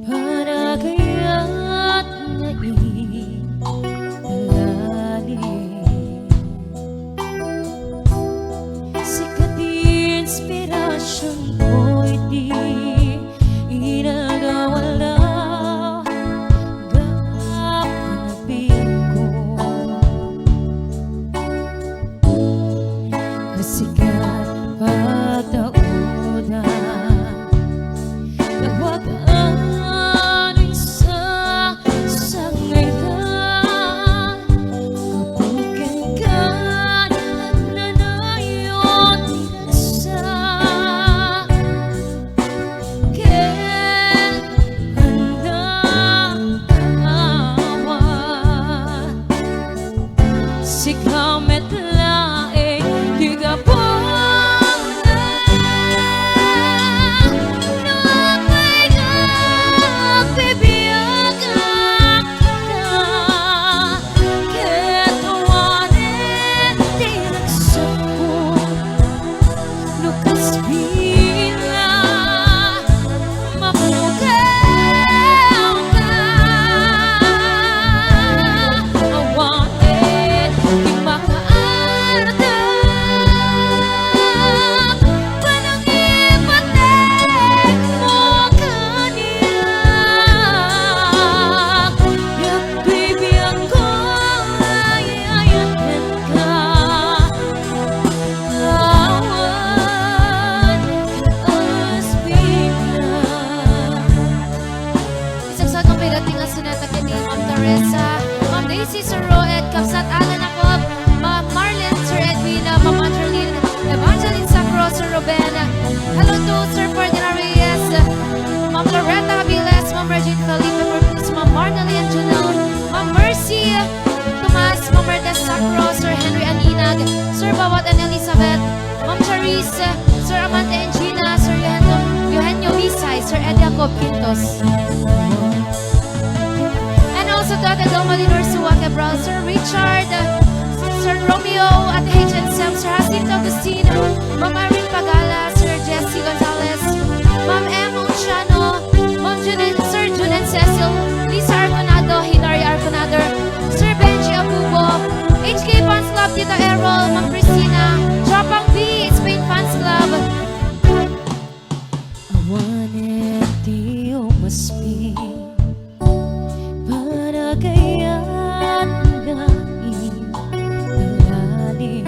para kaya't nailalim sikat inspirasyon ko'y di inagawala gapanapin ko kasikat pagtaonan Nawagaan isa sa ngayon Kapukin ka at nanayon sa Ken handang awan Sigamet laing di ka po Hello to Sir Ferdinand Reyes, Ma'am Loretta Habiles, Ma'am Regine Felipe Mortis, Ma'am Marnalyn Junel, Ma'am Mercy Tomas, Ma'am Mertes Sacro, Sir Henry Aninag, Sir Bawat and Elizabeth, Ma'am Charisse, Sir Amanda and Gina, Sir Eugenio Visay, Sir Ed Jacob Quintos. And also to Agadong Malinor Suwa Cabral, Sir Richard, Sir Romeo at H&SM, Sir Jacinto Agustino, Ma'am Irene Pagala, Sir Jesse Gonzalez, Ma'am M. Unciano, Ma'am Sir Jun and Cecil, Lisa Arconado, Hilary Arconado, Sir Benji Abubo, HK Fans Club, Tita Errol, Ma'am Christina, Tropang B, Spain Fans Club. I wanted you must be para kaya't nailalim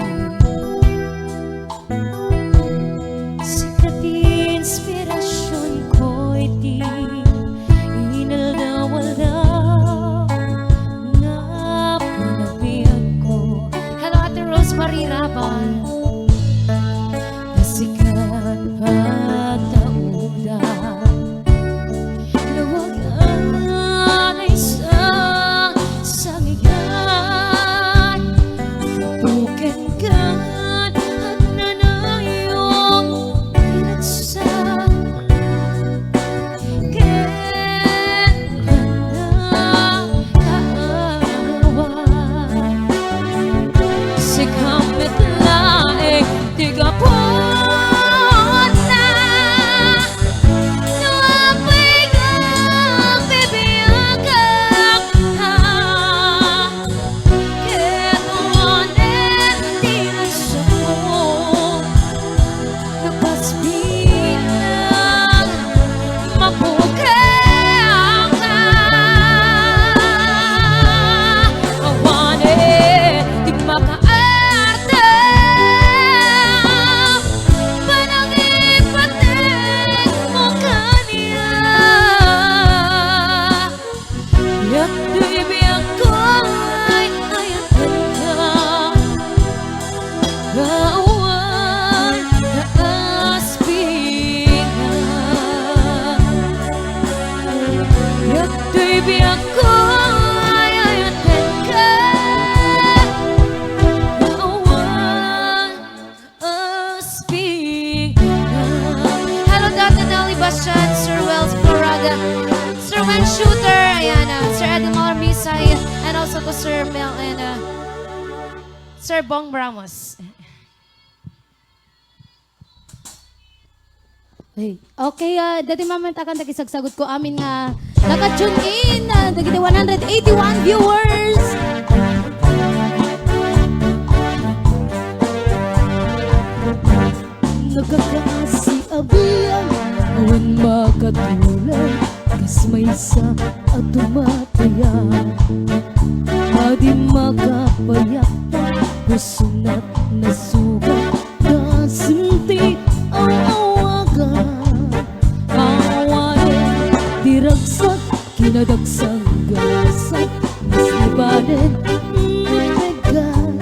sikat inspirasyon ko'y di inalawala na panagbiag ko. Hello, Ate Rose Marira. si kamit laing tiga po na nuapay ka bibiyagak ha ketuanen di rasa mo napasbilang mapukang awane di makaarte panangipatin mo kaniya yak di biyang ko ay ayatan ka Rawan na aspingan Yak tuy biyak ko ay ayatan ka Rawan aspingan Hello Dr. Nelly Bastian, Sir Wells Floraga, Sir Wen Shooter, ayan, Sir Eddie Misay, and also to Sir Mel and Sir Bong Ramos. Hey, okay, dati moment akan takisagsagot ko amin nga naka-tune in, dagiti 181 viewers. Nagkakasi abiyan awan makatulan kas may sa at tumatayan adi makapayak pusunat na sugat kasinti ang awagan awanin diragsak kinadagsang gasak mas libanin nagdagan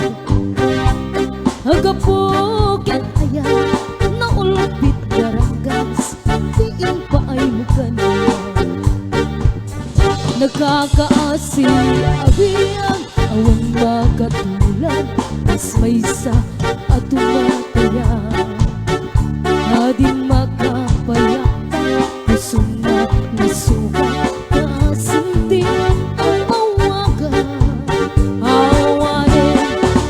agapukin ayan naulapit karangas diin pa ay mukaniya nakakaasi abiyang awan makatulan mas may sa at tumatayan adi makapayak pusunat na sugat kasinti ang awagan awanin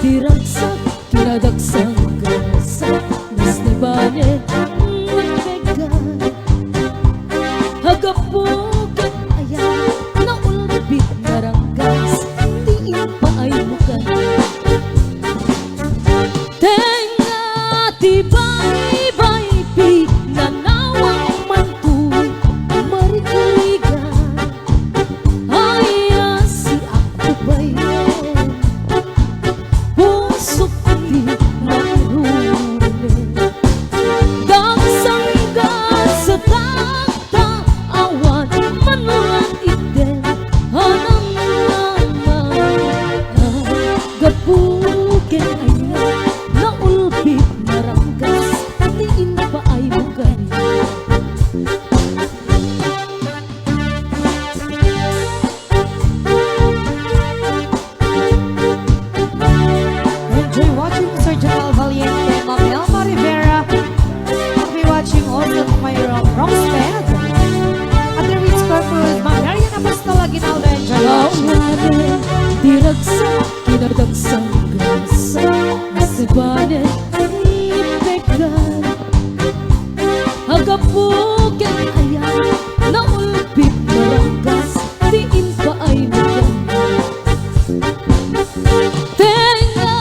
diragsak kinadagsang gasak mas libanin nagdagan hagapugan ayan naulbit naranggas diin pa ay mukan tenga tibay-bay pinanawang mantuy marigaligan ay si ako bayan pusok di marunong dagsangga sa takta awan manulang iten hanang naman gapukin ayan naulbit naranggas diin pa ay mukan Enjoy watching Sir General Valiente, Ma'am Elma Rivera. I'll be watching also my Roxbed. At the Ritz Corporate, Ma'am Marian Apostol Aguinaldo. Enjoy watching. awanin diragsak kinadagsang gasak mas libanin ipegan hagapukin ayan naulbit naranggas diin pa ay mukan tenga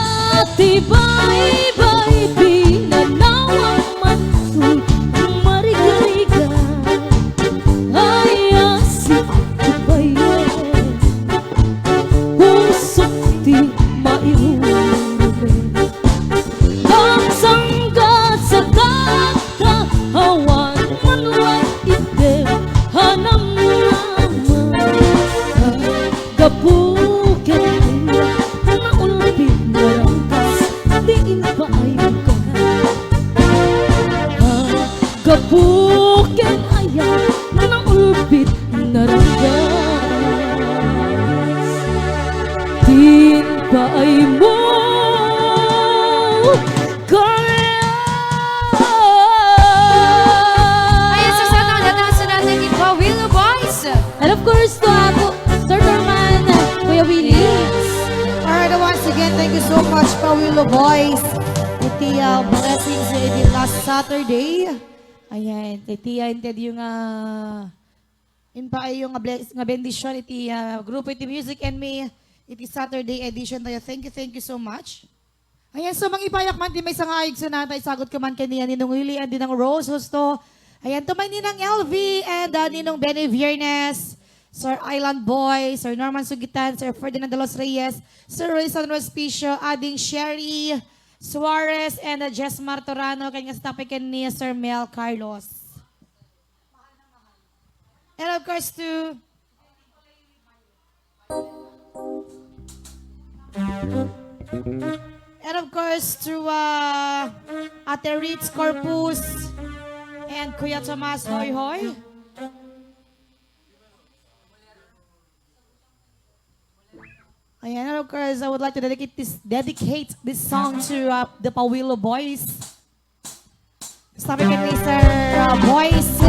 tibay-bay pinanawang mantuy marigaligan ay si ako bayan pusok di mairumin dagsangga sa takta awan manulang ite hanam naman gapukin ayan naulbit naranggas diin pa ay mukan gapukin ayan naulbit naranggas din pa ay mo kaya Ayan, sa sana datang sa natin ni Willow Boys. And of course, to ako, Sir Norman, Kuya Willie. Alright, once again, thank thank you so much, Pawilo Boys. Iti blessings iti last Saturday. Ayan, iti inted yung pa yung nga bendisyon iti grupo iti Music and Me iti Saturday edition tayo. Thank you so much. Ayan, so mangipayak man di may sangayig sa natay sagot ka man kaniya ninong Willie and dinang Rose Husto. Ayan, tumay ninang LV and ninong Benny Viernes, Sir Island Boy, Sir Norman Sugitan, Sir Ferdinand de los Reyes, Sir Rizal Respicio, Ading Sherry Suarez, and Jess Martorano, kanya sa topic ni Sir Mel Carlos. And of course to Ate Ritz Corpus and Kuya Tomas Hoy Hoy. Ayan, and of course, I would like to dedicate this song to the Pawilo Boys. Sabi ka ni Sir Boyce.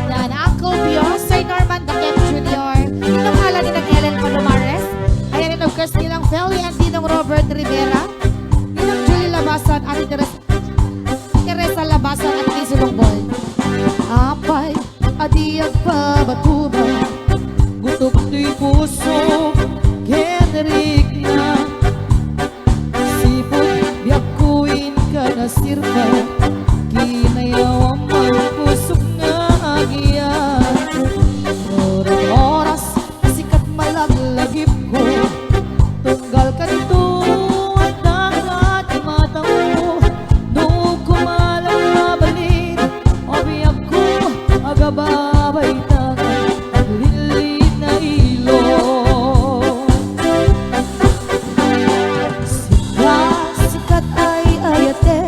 Yan, Uncle Pio, Sir Norman Daquem Jr., ninong hala ni ng Ellen Palomares. Ayan, and of course, ninong Feli and ninong Robert Rivera, ninong Julie Labasan at Teresa Labasan at Lizulong Boy. Apay, adiyag pa batuba, Gutok to'y puso, Kendrick na Sipot, biyakuin ka na sirka Kinayaw ang pusok nga agiyan oras, sikat malaglagip ko. Tunggal ka dito at dagat mata mo Noong kumalang nabalin O biyak ko agababay tangan Lilit na ilong Sikat ay ayate,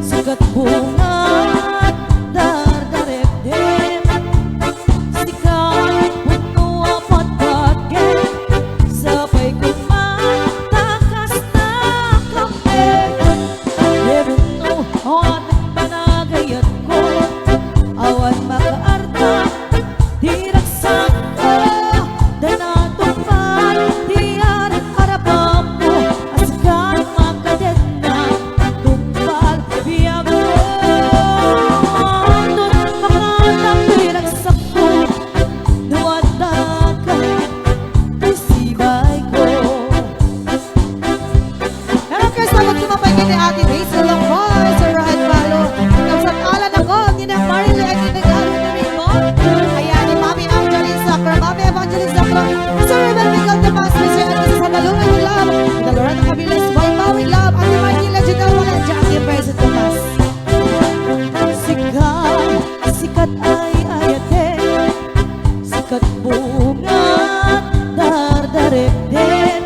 Sikat bunga at dardaret din Sikat puno apat bagay Sabay kumatakas na kape Debuno o ating panagayat ko Awan makaarta, di raksak ka Danatupad, di harap-harapan mo Askan makadet na tumpal biyag mo Doon makatang di raksak ko Nuwada ka, isibay ko pero of course, sagot kumapay ka ni Ate Rachel lang po, Sir Ryan Malo. Kapsat-alan ako, ninang Marilo at ninang Galo na rin mo. Ayan, ni Mami Evangelist Sacro, Mami Evangelist Sacro, Sir Rebel Miguel de Paz, Mr. Edwin sa Dalungan with Love, the Loretta Cabiles, Boy Maui Love, Ate Martila Junel Walandia, at yung President Tomas. Sikat ay ayate Sikat bunga at dardaret din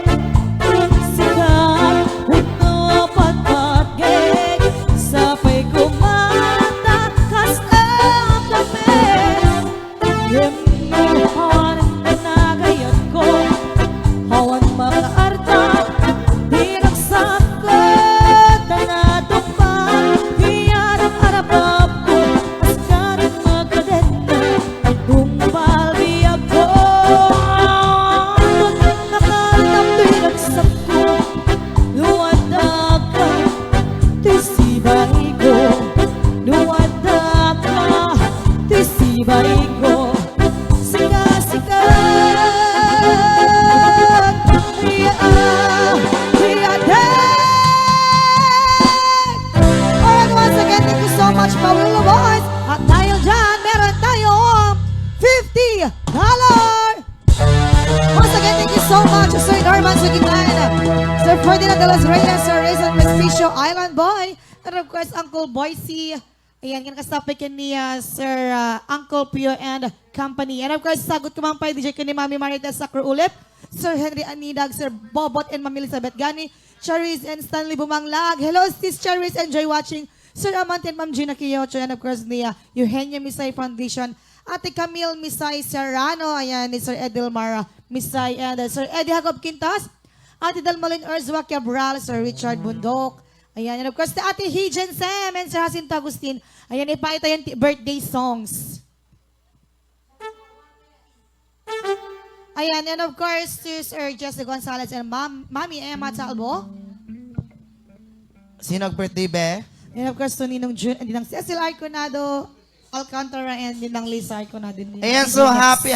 Sikat puno patpatgeg Sapay kumatakas ang kami Yemno hawan ang panagayat ko Hawan makaarta Di raksak ko Tanatong pa Di harap-harapap ko Askaring magkadet na Tumpal biyag ko Doon nakalatap Di raksak ko Luwadag ka Tisibay ko Luwadag ka Tisibay ko Sikat Alright, once again, thank you so much, Pawilo Boys. At dahil dyan, meron tayong $50. Once again, thank you so much, Sir Norman Sugitan, Sir Ferdinand de los Reyes, Sir Rizal Respicio, Island Boy, and of course, Uncle Boycie. Ayan, yan kasapay ka ni Sir Uncle Pio and Company. And of course, sagot ko man pa DJ ka ni Mami Marita Sacro Ulip, Sir Henry Anidag, Sir Bobot and Mami Elizabeth Gani, Charis and Stanley Bumanglag. Hello, sis Charis, enjoy watching. Sir Amante and Ma'am Gina Kiyocho, and of course, ni Eugenio Misay Foundation, Ate Camille Misay Serrano, ayan, ni Sir Edilmar Misay, and Sir Eddie Jacob Quintas, Ate Dalmalin Erzwa Cabral, Sir Richard Bundok, ayan, and of course, Ate Hijen Sam, and Sir Jacinto Agustin, ayan, ipakita yung birthday songs. Ayan, and of course, to Sir Jesse Gonzalez and Mami Emma Talbo. Sino birthday be? And of course, to Ninong June, and Ninang Cecil Arconado, Alcantara, and Ninang Lisa Arconado. Ayan, so happy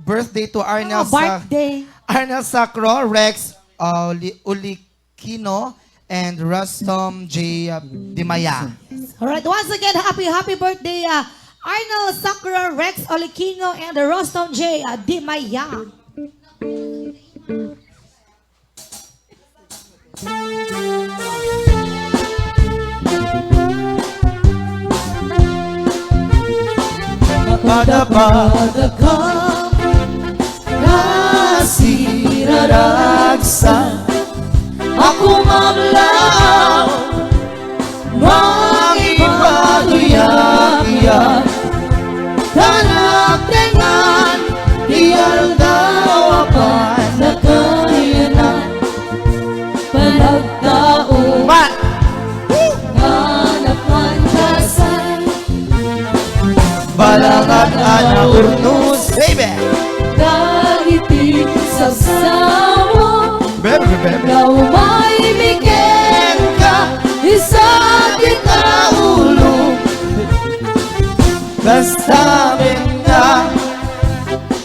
birthday to Arnel birthday. Arnel Sacro, Rex Ulikino, and Rustom J. Dimaya. Alright, once again, happy birthday, Arnold Sakura, Rex Olikino, and Rostom J. Dimaya. Pada kasih raragsa ako mamlaw mangipaduyak-iyak tanak dengan iyal daw apan nakayanan Panagtao Mat! nga napantasan Balangat ana urnus baby Dagiti sa samo Baby Ikaw may bigyan ka Isa kita ulo Basta na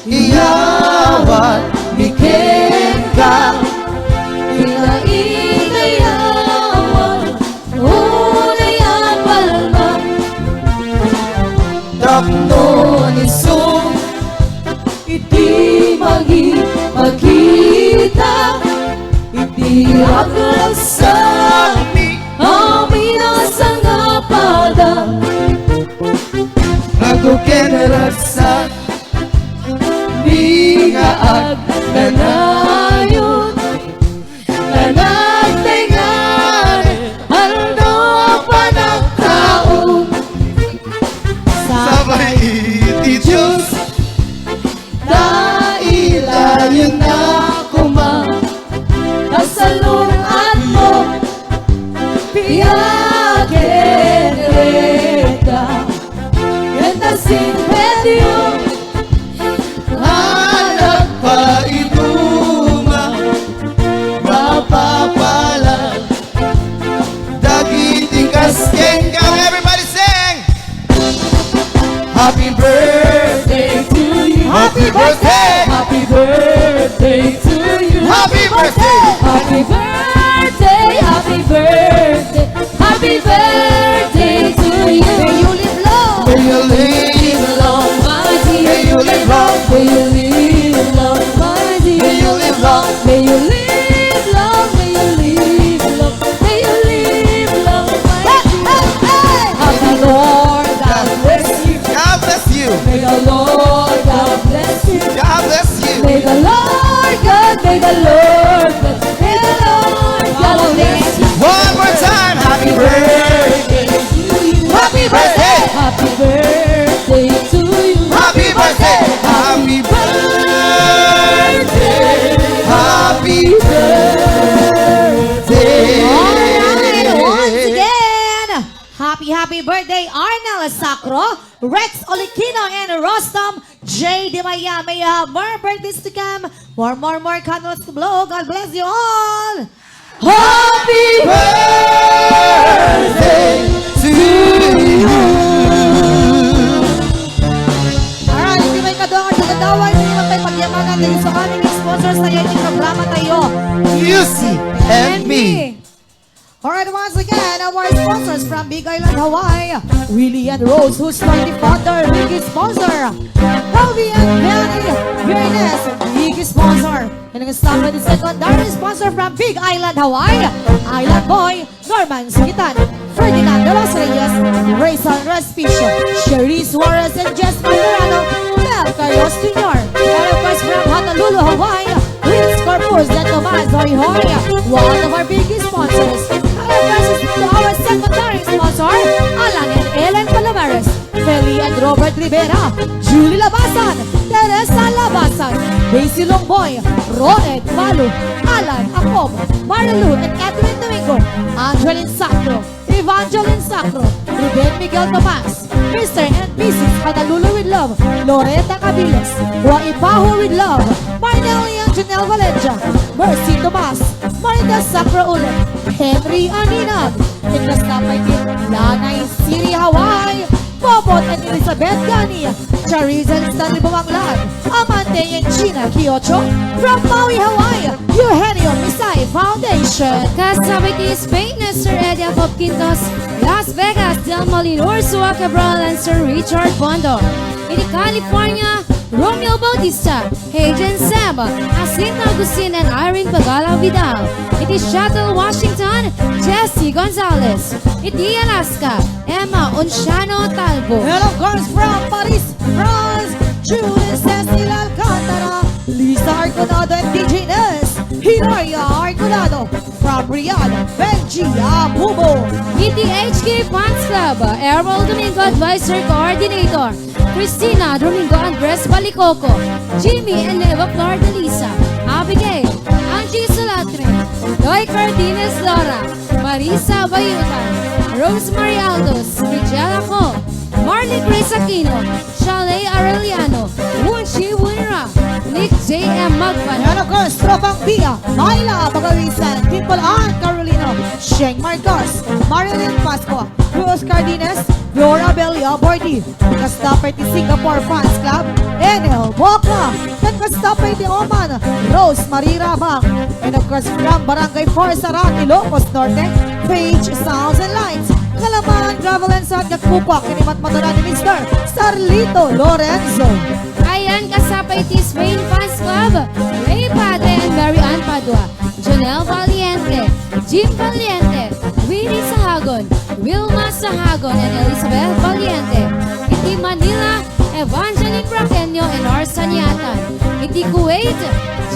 iyawan mikin ka Inainayawan Unayan palma Tapno ni Sum Iti magkita Iti aglasak Amin ang sangapada Nagkukenaragsak Bingaag Nanayon Nanagtingan Ano pa ng taon Sabay iti Diyos Dailayon na kuma Kasalungan mo Piyakin reda Yantasin medyo Hanap pa ituma Mapapala Dagiting kaskeng Come everybody sing Happy birthday to you Happy birthday Happy birthday to you Happy birthday Happy birthday Happy birthday Happy birthday to you May you live long May you live long my dear May you live long May you live long my dear May you live long May you live long May you live long May you live long my dear Happy Lord God bless you God bless you May the Lord God bless you God bless you May the Lord God, may the Lord God, may the Lord God bless you. One more time Happy birthday Happy birthday Happy birthday to you. Happy birthday Happy birthday Happy birthday Alright, once again, happy birthday, Arnel Sacro, Rex Olikino, and Rostom J. Dimaya. May you have more birthdays to come, more candles to blow. God bless you all. Happy birthday to you. Alright, hindi may kadoong at nagadawa, hindi naman tayo pagyamanan dahil sa aming sponsors na yan yung programa tayo. Lucy and me. Alright, once again, our sponsors from Big Island, Hawaii, Willie and Rose, who's like the father, big sponsor. Helvi and Melanie, Fairness, big sponsor. And ang stop with the secondary sponsor from Big Island, Hawaii, Island Boy, Norman Sigitan, Ferdinand de los Reyes, Rayson Respicio, Sherry Suarez, and Jess Materano, Mel Carlos Jr. And of course from Honolulu, Hawaii, Vince Corpus and Tomas Hoy, one of our biggest sponsors. Our presents to our secondary sponsor, Alan and Ellen Palomares, Feli and Robert Rivera, Julie Labasan, Teresa Labasan, Daisy Longboy, Roed Malu, Alan Acob, Marilu and Edwin Domingo, Angeline Sacro, Evangeline Sacro, Ruben Miguel Tomas, Mr. and Mrs. Honolulu with love, Loretta Cabiles. Waipaho with love, Marnelli and Janelle Valencia. Mercy Tomas, Marida Sacra ulit, Henry Aninag. Tiglas na pa Lanay City, Hawaii. Bobot and Elizabeth Gani, Chariz and Stanley Bumanglad, Amante and Gina Kiocho, from Maui, Hawaii, Eugenio Misay Foundation. Kasabay ti Spain na Sir Eddie Acob Quintos, Las Vegas, Del Molino, Ursula Cabral, and Sir Richard Bondo. In California, Romeo Bautista, Hayden Sam, Jacinto Agustin, and Irene Pagala Vidal. It is Seattle, Washington, Jesse Gonzalez. Iti Alaska, Emma Onciano Talbo. And of course from Paris, France, Julie Cecil Alcantara, Lisa Arconado and DJ Ness, Hilaria Arconado, from Riyadh, Benji Abubo. Iti HK Fans Club, Errol Domingo Advisor Coordinator, Christina Domingo Andres Balicoco, Jimmy and Eva Flor de Lisa, Abigail, Angie Solatre, Loy Cardines Laura, Marisa Bayutan, Rosemary Aldos, Rigella Co, Marley Grace Aquino, Shalay Arellano, Wunshi Winra, Nick J.M. Magpan, And of course, Tropang Pia, Myla Bagawisan, Dimple Ann Carolino, Sheng Marcos, Marilyn Pasco, Cruz Cardenas, Flora Belia Bordi, Kastapay ti Singapore Fans Club, Enel Bokla, and Kastapay ti Oman, Rose Marie Rabang, and of course from Barangay Forsaran, Ilocos Norte, Page Sounds and Lights, Kalaman, Gravel and Sand, Kakupak, Kinimat Madura ni Mr. Starlito Lorenzo. Ayan, kasapay ti Spain Fans Club, Ray Padre and Mary Ann Padua, Janelle Valiente, Jim Valiente, Winnie Sahagon, Wilma Sahagon, and Elizabeth Valiente. Iti Manila, Evangeline Braqueño and Arsaniatan. Iti Kuwait,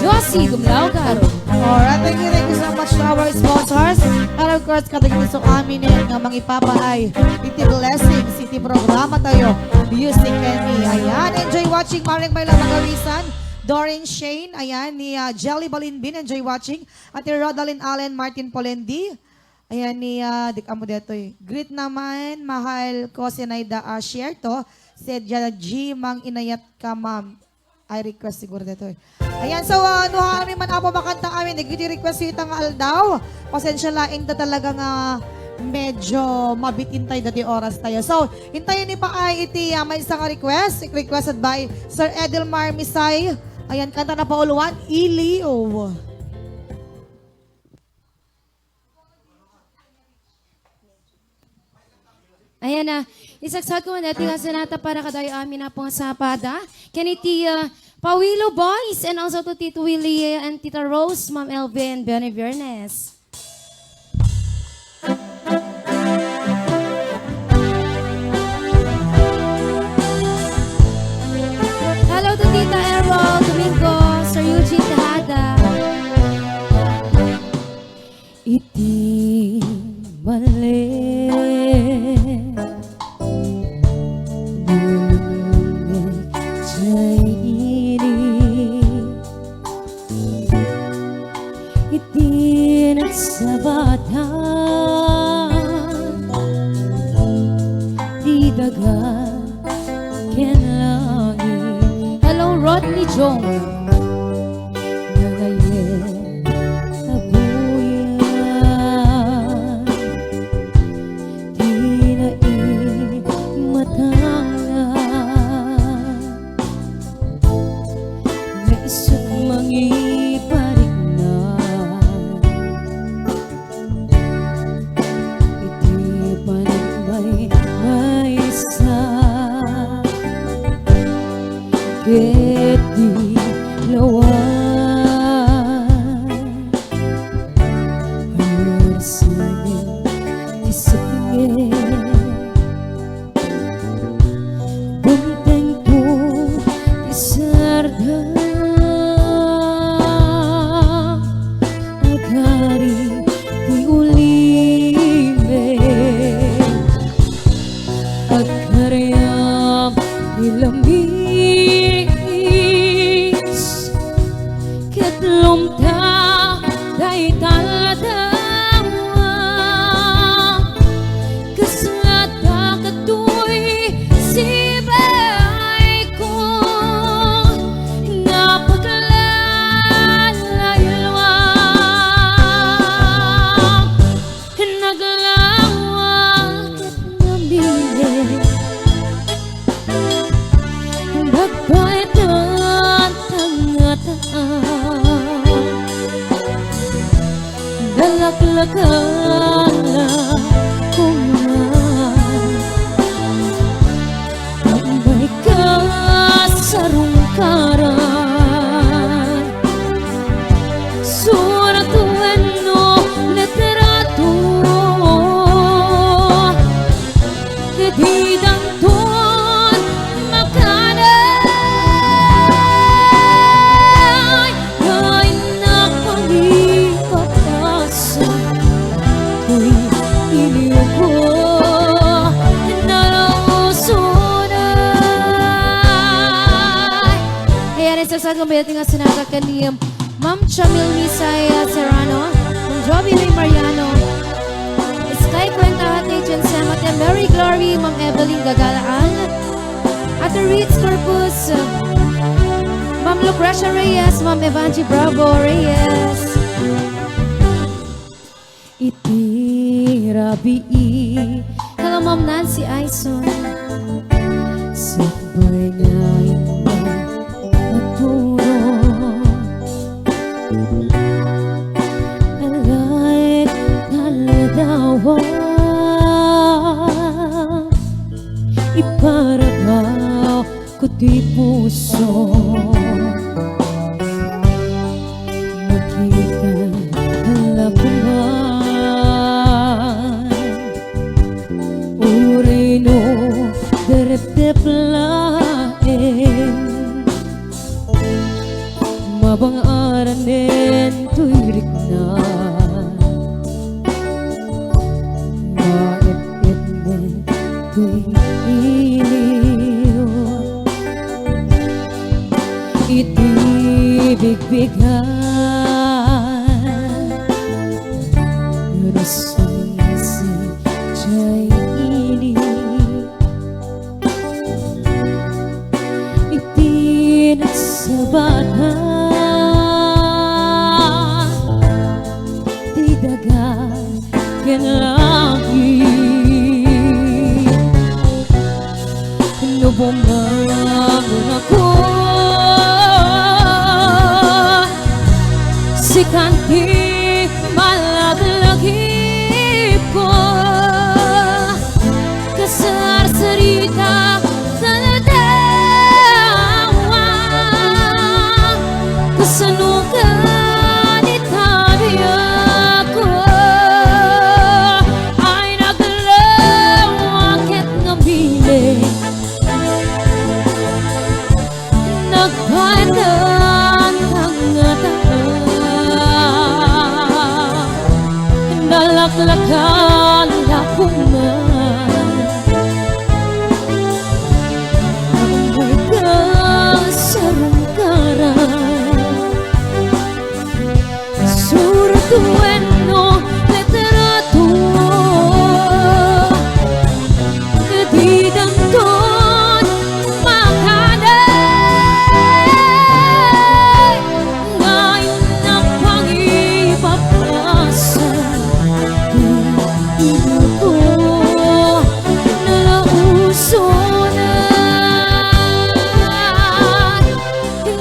Josie Gumlao Garo. Alright, thank you so much to our sponsors. And of course, katagin sa amin nga mga ipapaay. Iti blessings, iti programa tayo. Music and me. Ayan, enjoy watching Maring Bayla Magawisan. Doreen Shane, ayan, ni Jelly Balinbin, enjoy watching. At ni Rodalyn Allen Martin Polendi. Ayan ni, dik amo dito eh. Greet naman, mahal ko si Naida share to. Si G Mang Inayat ka, ma'am. I request siguro dito eh. Ayan, so nuhanin man ako makanta amin. Nag-request yung itang aldaw. Pasensya laing ta talaga nga medyo mabitintay dati oras tayo. So, hintayin ni pa ay iti may isang request. Requested by Sir Edelmar Misay. Ayan, kanta na pauluan. Ilio. Ayan na, isagsag ko na tinga sanata para kadayo amin na pong sapada. Kaniti Pawilo Boys and also to Tito Willie and Tita Rose, Ma'am Elvin, Benny Viernes. Hello to Tita Errol Domingo, Sir Eugene Tejada. Iti mali sa bata di daga ken langit. Hello Rodney Jong nagayen abuyan di na matanga na isang mangiparik Keti lawan Harsinin isipin Bunteng ko isarda Agari di ulime Agkaryam ilamig lumta day taladawa kaslata katoy Dalaklakan lang ko nga tambay ka sa rungkaran surat tuweno literato di danton makanay ay nakapagpapasa ko'y iliw ko nalausunay. Ayan, isasag ang bayat nga sinaga kaniyam Ma'am Chamil Misaya Serrano, Ma'am Joby Ray Mariano, Sky Kwenta at Agent Sam at Mary Glory, Ma'am Evelyn Gagalaan, at the Ritz Corpus, Ma'am Lucrecia Reyes, Ma'am Evangie Bravo Reyes. Iti rabi kala Ma'am Nancy Aison, sabay nga ito naturo. Alay kaladawa iparagaw ko di puso makita halakuman uray no derep-dep laeng mabang-aranin tuirik na maip-ip-ip tuiliw itibig-bigan rasong-isi jay ini itinagsabahan di dagan ken lagi nubumangon ako si kanti malaglagip ko kasarsarita sa nadawa kasanukan itabi ako ay naglawakit ng bilis nagpaitan ang nataan nalaklakan lakuman tambay ka sa rungkaran surat tuweno literato di danton makanay ngayon na pangipapasa ilo ko nalausunan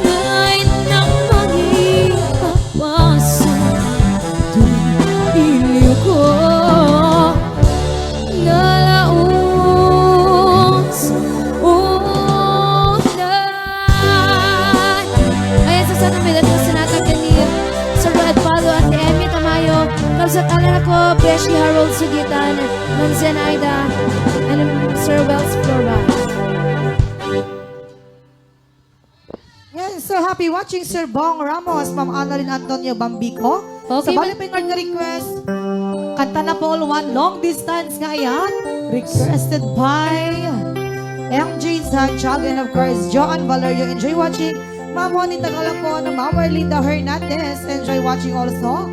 ngayon na pangipapasa ilo ko nalausunan. Ayan, sa sanang bilat ko sinatagyan ni Sir Ed Palo at ni Emmy Tamayo. Kalsatalan ako, Beshi Harold Sugitan, Ma'am Zenaida, and Sir Wells Flora. Yes, so happy watching Sir Bong Ramos, Ma'am Annalyn Antonio Bambico. Okay, Sa bali pa nga request, kanta na po one long distance nga ayan. Requested by MJ Sanchag and of course Joan Valerio. Enjoy watching. Ma'am Juanita Galapon, Ma'am Erlinda Hernandez. Enjoy watching also.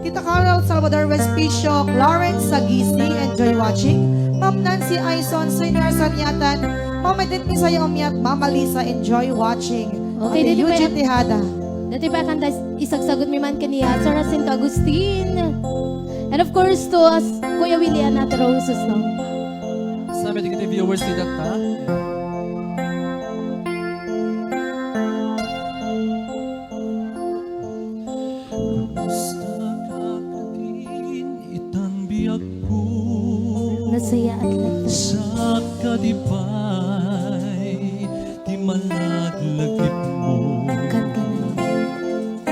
Tita Carol Salvador Vespicio, Clarence Sagisi. Enjoy watching. Ma'am Nancy Aison, Senior Sanyatan. Ma'am Edith Misaya Umiat, Ma'am Alisa. Enjoy watching. Okay, Ate dito pa Eugene Tejada. Dati pa kanta isagsagot mi man kaniya sa Jacinto Agustin. And of course to as Kuya William at Roses no. Sa amin kita viewers ni Data. saya at laglag. Sa kadipay Di malaglagip mo Kanta na rin.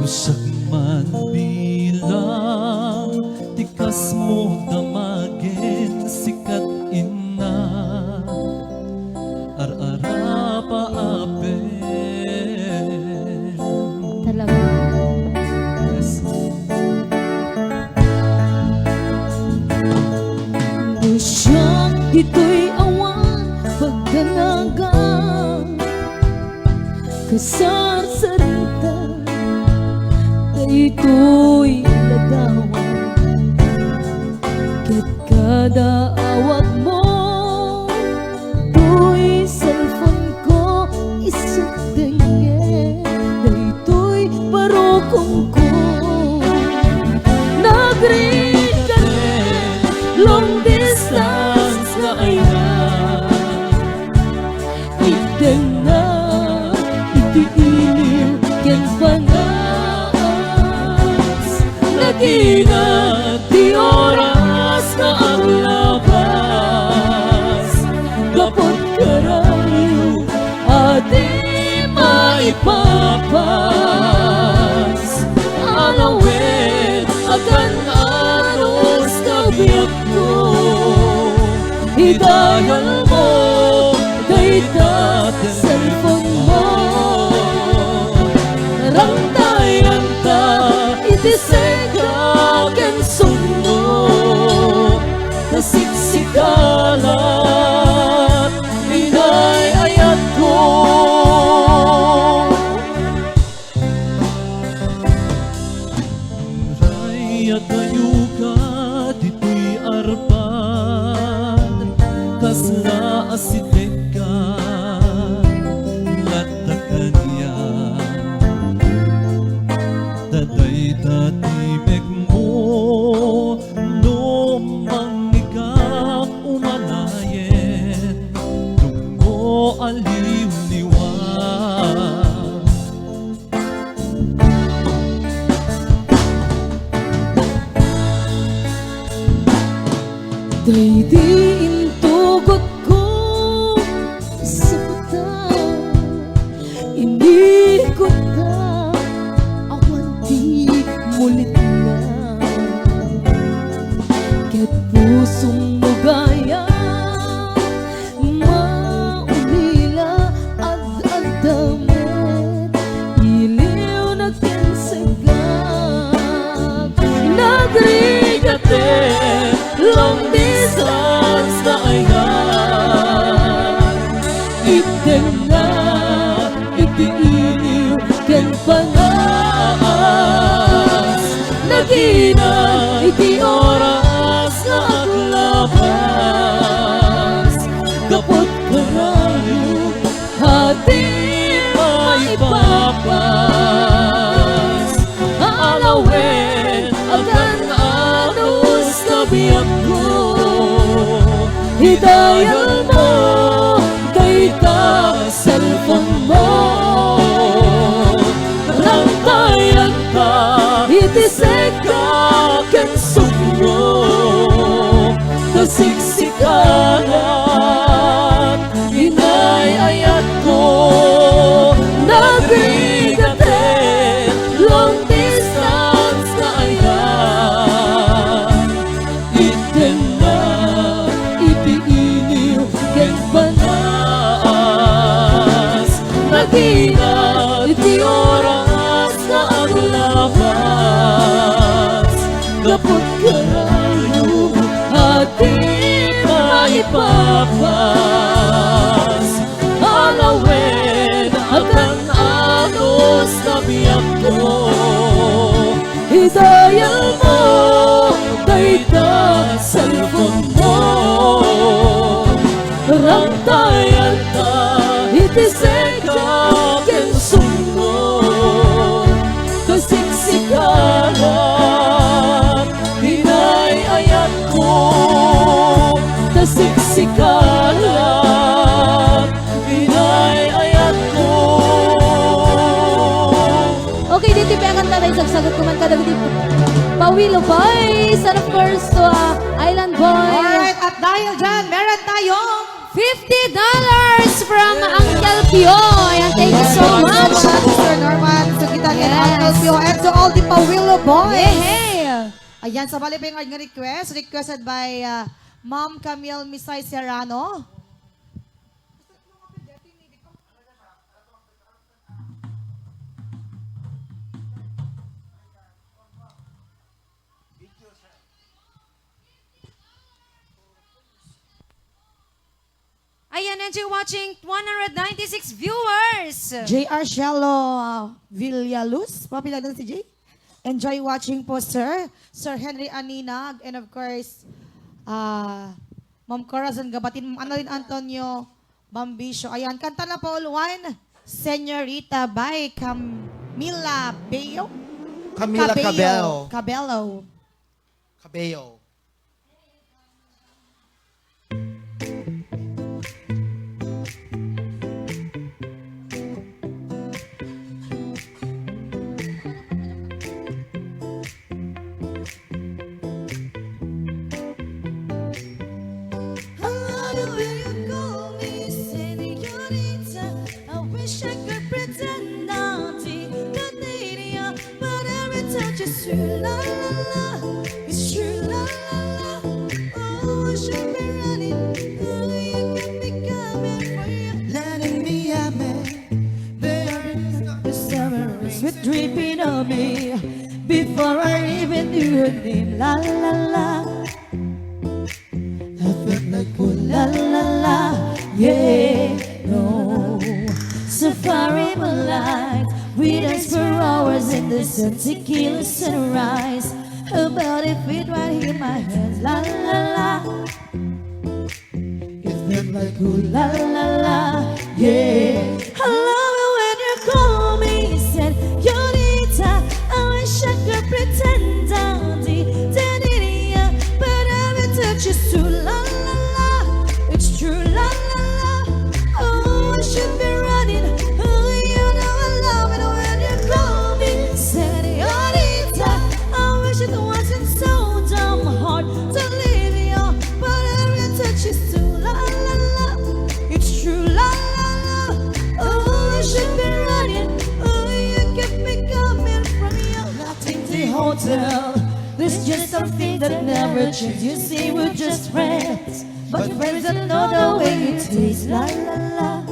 Usak man bilang Tikas mo damagin Sikat ina Ar-ara paapen Talaga. Yes. Siyang ito'y awan pagdanagang kasarsarita ito'y ladawan ket kada awat mo to'y cellphone ko isugdaye ito'y parokong ko nagring ka long distance na ayan iten na itiilim ken panas nagina di oras na ang labas gapot karayo adi maipapas alawin akan aros kabiyak ko hidayal mo dayta cellphone mo rantayan ta itisega ken sumo nasiksikalat minay ayat ko Raya kayo ka, dito'y arpan Kasla asitek ka, latakan niya Daday tatimek mo, no mangikap umanayen Tungo aliw-liwa Day di intugot ko sa mata Inikot ka awan di mulit na Ket pusong mo gaya maulila ad-adamet Iliw na kinsagak nagrigate long distance na ayan iten na itiiniw ken panas nagina iti oras na aglabas kapot karayo hati maipapas alawin agan anus kabiyak ko hidayal mo dayta cellphone mo rantayan ka itisek ka ken sumo kasiksikalan inay ayat ko nabigate long distance na ayan iten na itiiniw ken panas nagina iti oras na aglabas gapot karayo ati maipapas alawin akan anos kabiyak ko hidayal mo dayta cellphone mo rantayan ta itisek ka ken sumo kasiksikalan hinay ayat ko kasiksikalan hinay ayat ko Okay, dito pa ang kanta na isagsagot ko man kada dito. Pawilo Boys, and of course to Island Boy. Alright, at dahil dyan, meron tayong $50 from Uncle Pio. Ayan, thank you so much. Mr. Norman, so kita ni Yes. Uncle Pio, and to all the Pawilo boys. Hey! Ayan, sa bali pa yung request, requested by Ma'am Camille Misay Serrano. Ayan, enjoy watching 196 viewers. J.R. Shello Villaluz. Papilag na si J. Enjoy watching po, sir. Sir Henry Aninag. And of course, Ma'am Corazon Gabatin. Ma'am Annalyn Antonio Bambisyo. Ayan, kanta na po, Luan. Señorita by Camila Bello. Camila Cabello. Cabello. Cabello. It's true, la la la. It's true, la la la. Oh, I should be running. Oh, you can be coming for you. Letting me have me. The summer is with dripping on me. Before I even knew her name, la la la. I felt like oh la la la, yeah, no. Safari moonlight, we dance for hours in the sun, tequila sunrise. Her body fit right in my hands, la la la. It felt like oh la la la, yeah. I love it when you call me, said Yonita. I wish I could pretend I'm the but every touch is too la la la. It's true la la la. Oh, I should be running. Oh, you know I love it when you call me señorita. I wish it wasn't so damn hard to leave you, but every touch is too la la la. It's true la la la. Oh, I should be running. Oh, you kept me coming from you. Nothing the hotel. There's just something that never changes. You say we're just friends, but friends don't know the way you taste. La la la.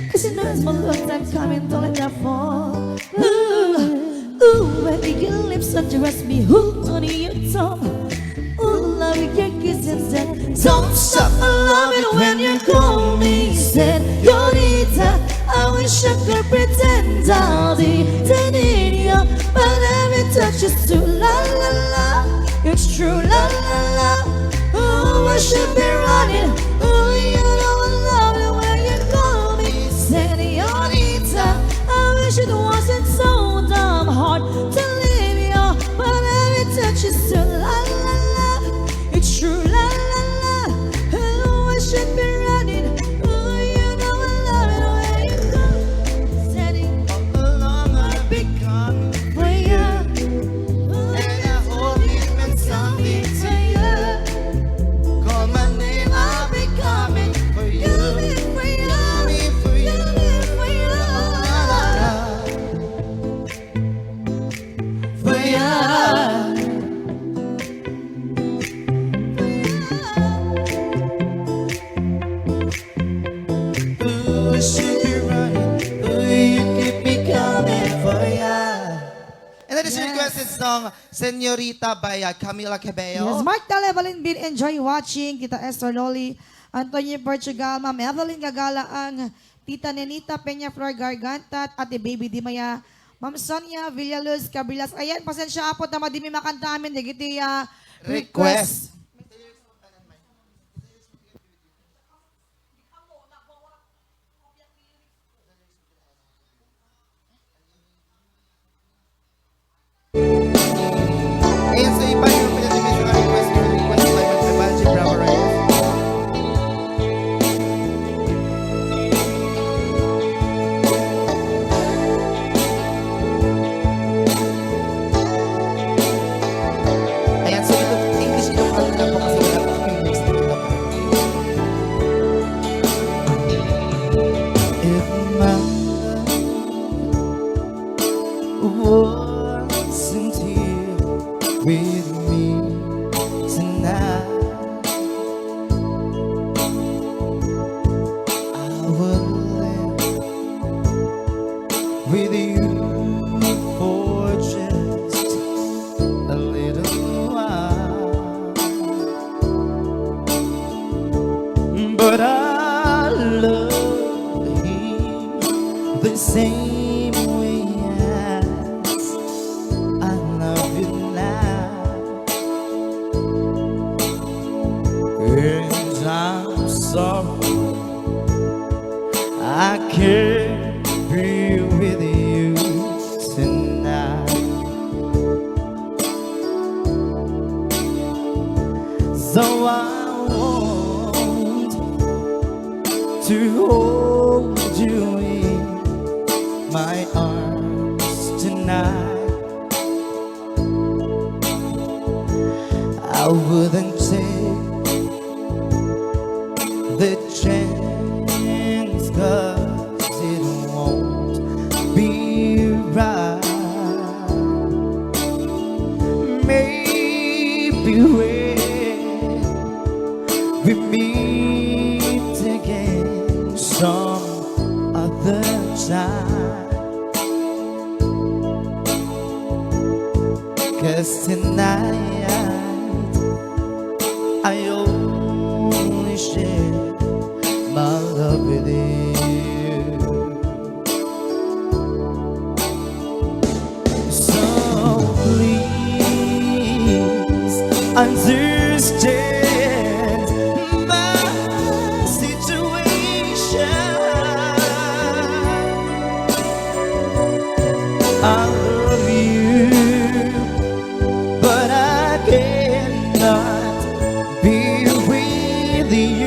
Cause you know it's my long time coming, don't let that fall. Ooh, ooh, baby, your lips undress me. Ooh, honey, your tongue. Ooh, love your kisses and don't stop. I love it when you call me señorita. I wish I could pretend I'll be Daninia, but every touch is too la la la. It's true la la la. Oh, I should be running. Oh, you know I love it when you call me señorita. I wish it wasn't so damn hard to leave you, but every touch is too la la la. It's true la la la. Oh, I should be running. Oh, you know I love it when you call me señorita. All along I've been coming For you. and I hope it meant something to you. Call my name, I'll be coming for you. Coming for you. For you. Ooh, I should be running. Ooh, you keep me coming for ya. And that is a requested song, Señorita by Camila Cabello. Yes, Mark Talebalin bin enjoy watching. Kita Esther Loli, Antonio Portugal, Ma'am Evelyn Gagala, ang Tita Nenita Peña Flor Garganta, at Ate Baby Dimaya, Ma'am Sonia Villaluz Cabrilas. Ayan, pasensya po na madimi makanta amin. Digiti request. Ayan sa iba yung pinatibisyo ng request by Magpebanji Bravo Reyes. wasn't here with me tonight, I would live with you for just a little while. But I love him the same way as I love you now, and I'm sorry I can't be with you tonight. So I want to hold you in my arms tonight. I wouldn't take the chance, 'cause it won't be right. Maybe when we meet again some other time, 'cause tonight I only share my love with you. So please understand my situation. I love you, but I cannot be with you.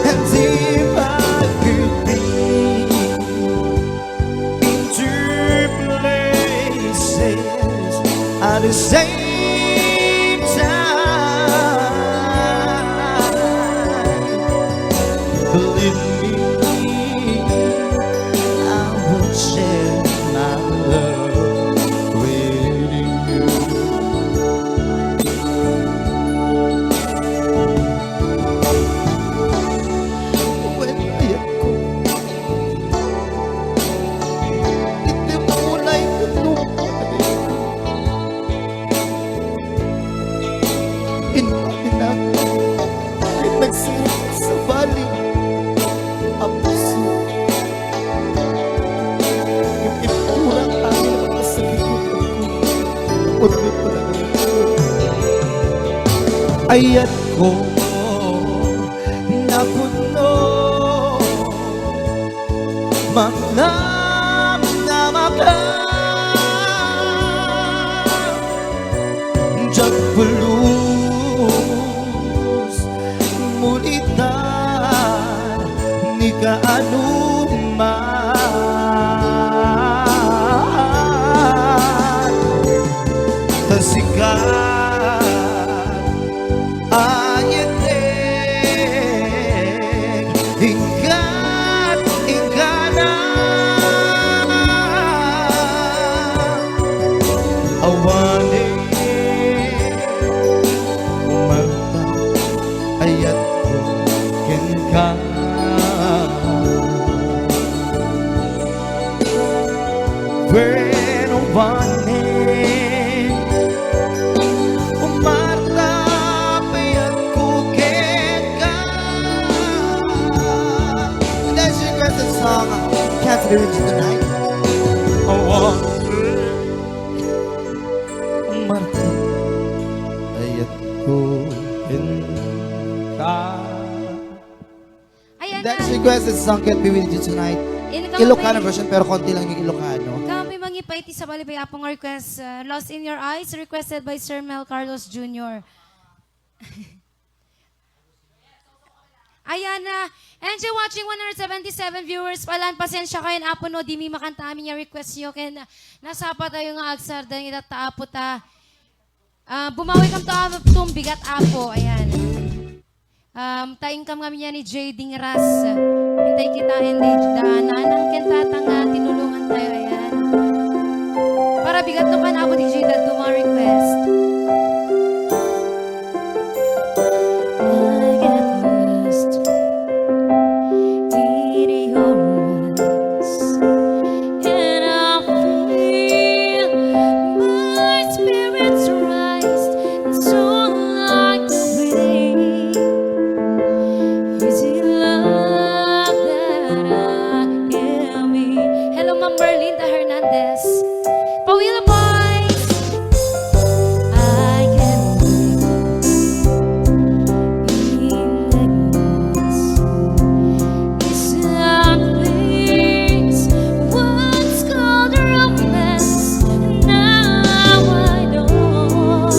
And if I could be in two places at the same time, believe me, I would share my love with you. When ako itimulay ko inakin ako pinagsirap sa baling ang puso. Yung iturang aking mga sa likod ako, unod ko na ayan ko napuno, mamnama ka Jack Blues mulitan ni kaanuman tasikat ayateng hinggat hingana awanin umarta ayat ko kenka when awanin umarta ayat ko kenka. And then she requested the song Can't Be With You Tonight. Umarta ayat ko kenka. Ayan Then na. she requested the song Can't Be With You Tonight. Ilocano version pero konti lang yung Ilocano. Kami mangipaiti sa balibay apong request. Lost in Your Eyes, requested by Sir Mel Carlos Jr. Ayan na. Enjoy watching 177 viewers. Palan, pasensya kayo na apo no. Di mi makanta amin yung request nyo. Kaya nasapa tayo nga agsar dahil itatapo ta. Bumawi kam to tumbigat apo. Ayan. Taing kam kami niya ni J. Dingras. Hintay kita hindi daanan ng request. I get lost in your eyes, and I feel my spirits rise, and so like the wind. Is it love that I am in? Hello, Ma'am Berlinda Hernandez. Pawila Boys! I can wait in the It's not things once called romance. Now I know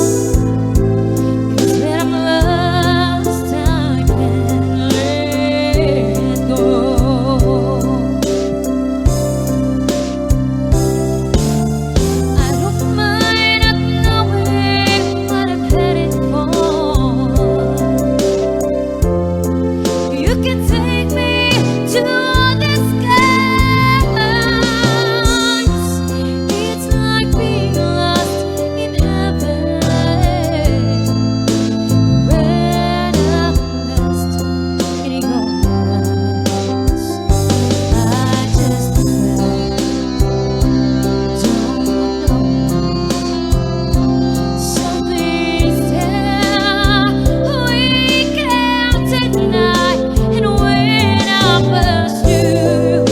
it's when I'm lost I can't let go. I don't mind not knowing what I'm headed for. You can take me to the skies. It's like being lost in heaven. When I'm lost in your eyes, I just something's there we can't deny, and when I first knew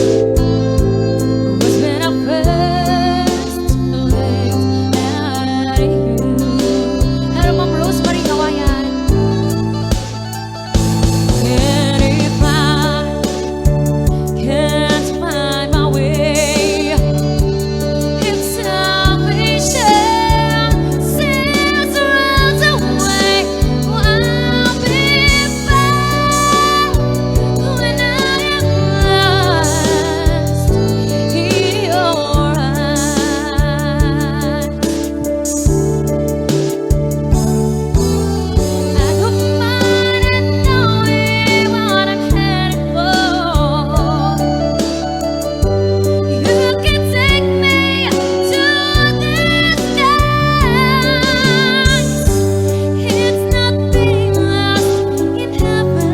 was when I first looked at you. Hello, Ma'am Rosemary Kawayan. And if I can't find my way, if salvation says runs away, I'll be found when I am lost in your eyes. I don't mind knowing what I'm headed for. You can take me to the skies. It's not being lost in heaven.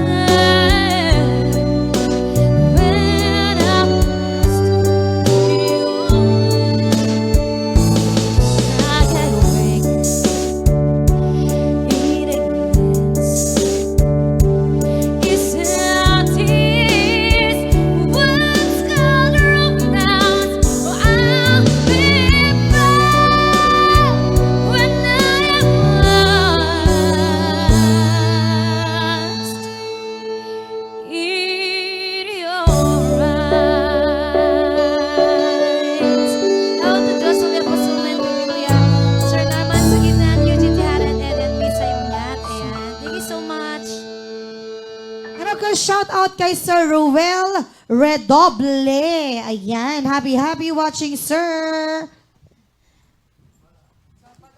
When I'm lost in I get awake in ignorance. It's not tears once called romance. I'll be found when I am lost in your eyes. Hello to Jocelyn Pasulan, Julia, Sir Norman Saginan, Eugene Tiharan, Eden Misa Yungat. Ayan. Thank you so much. And of course, shout out kay Sir Ruel Redoble. Ayan, happy watching, sir.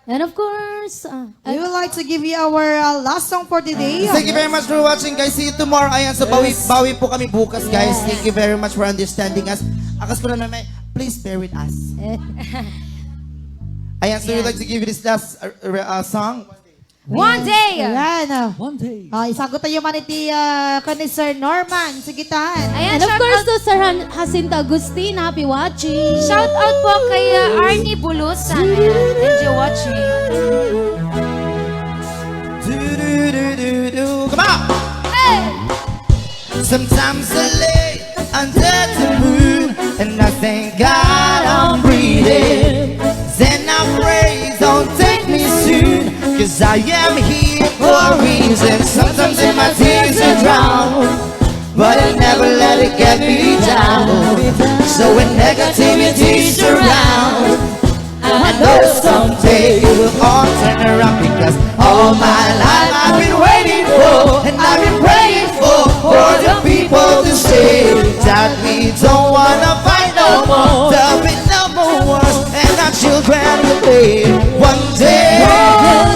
And of course, We would like to give you our last song for today. Thank you very much for watching, guys. See you tomorrow. Ayan, so bawi po kami bukas, guys. Thank you very much for understanding us. Akas ko na naman, please bear with us. Ayan, so we'd like to give you this last song. One day! Ayan. One day. Isagot tayo man iti kani Sir Norman. Sige tahan. Ayan, and of shout course out, to Sir Jacinto Agustin, happy watching. shout out po kay Arnie Bulusan. Ayan. Enjoy watching. Do-do-do-do-do. Come on! Hey! Sometimes I lay under the moon and I thank God I'm breathing. Then I pray, don't take me soon, 'cause I am here for a reason. Sometimes in my tears I drown, but I never let it get me down. So when negativity surrounds, I know someday it will all turn around, because all my life I've been waiting for, and I've been praying for the people to say that we don't wanna fight no more. There'll be no more wars, and our children will play. One day,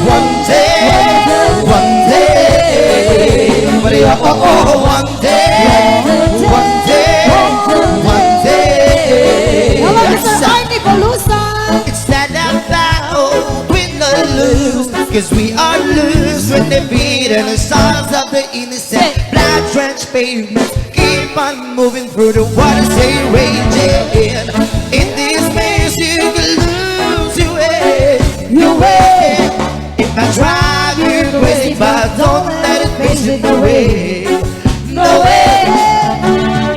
one day, one day. One day, one day, one day. Hello, Yes, Mr. Arnie Bolusan. it's not about with 'cause we are loose when they beat and the songs of the innocent blood drenched pavements keep on moving through the water, say raging. In this maze you can lose your way. It might drive you crazy, but don't let it face it no way. No way.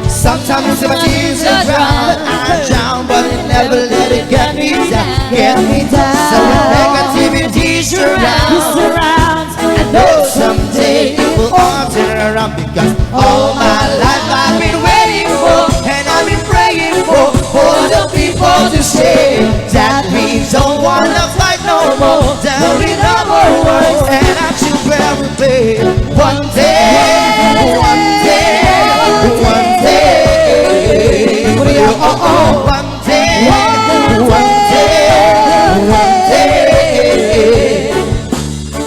Sometimes my tears are drown, I drown, but it never let it get me down, get me down. So when negativity surrounds, I know someday it will all turn around, because all my life I've been waiting for, and I've been praying for the people to say that we don't wanna fight no more, there'll be no more wars, and our children will play one day, one day, one day. Oh, one day,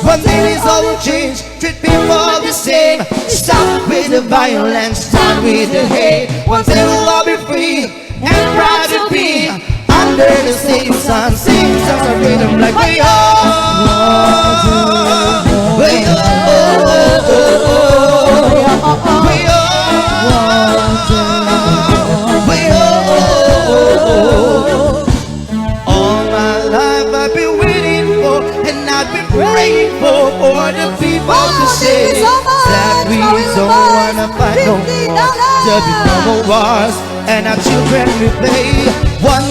one day this all will change, treat people the same. Stop with the violence, start with the hate. One day we'll all be free and proud to be under the same sun, sing songs of freedom like we are. We all my life I've been waiting for, and I've been praying for the people to say that we don't wanna fight no more, there'll be no more wars, and our children will play one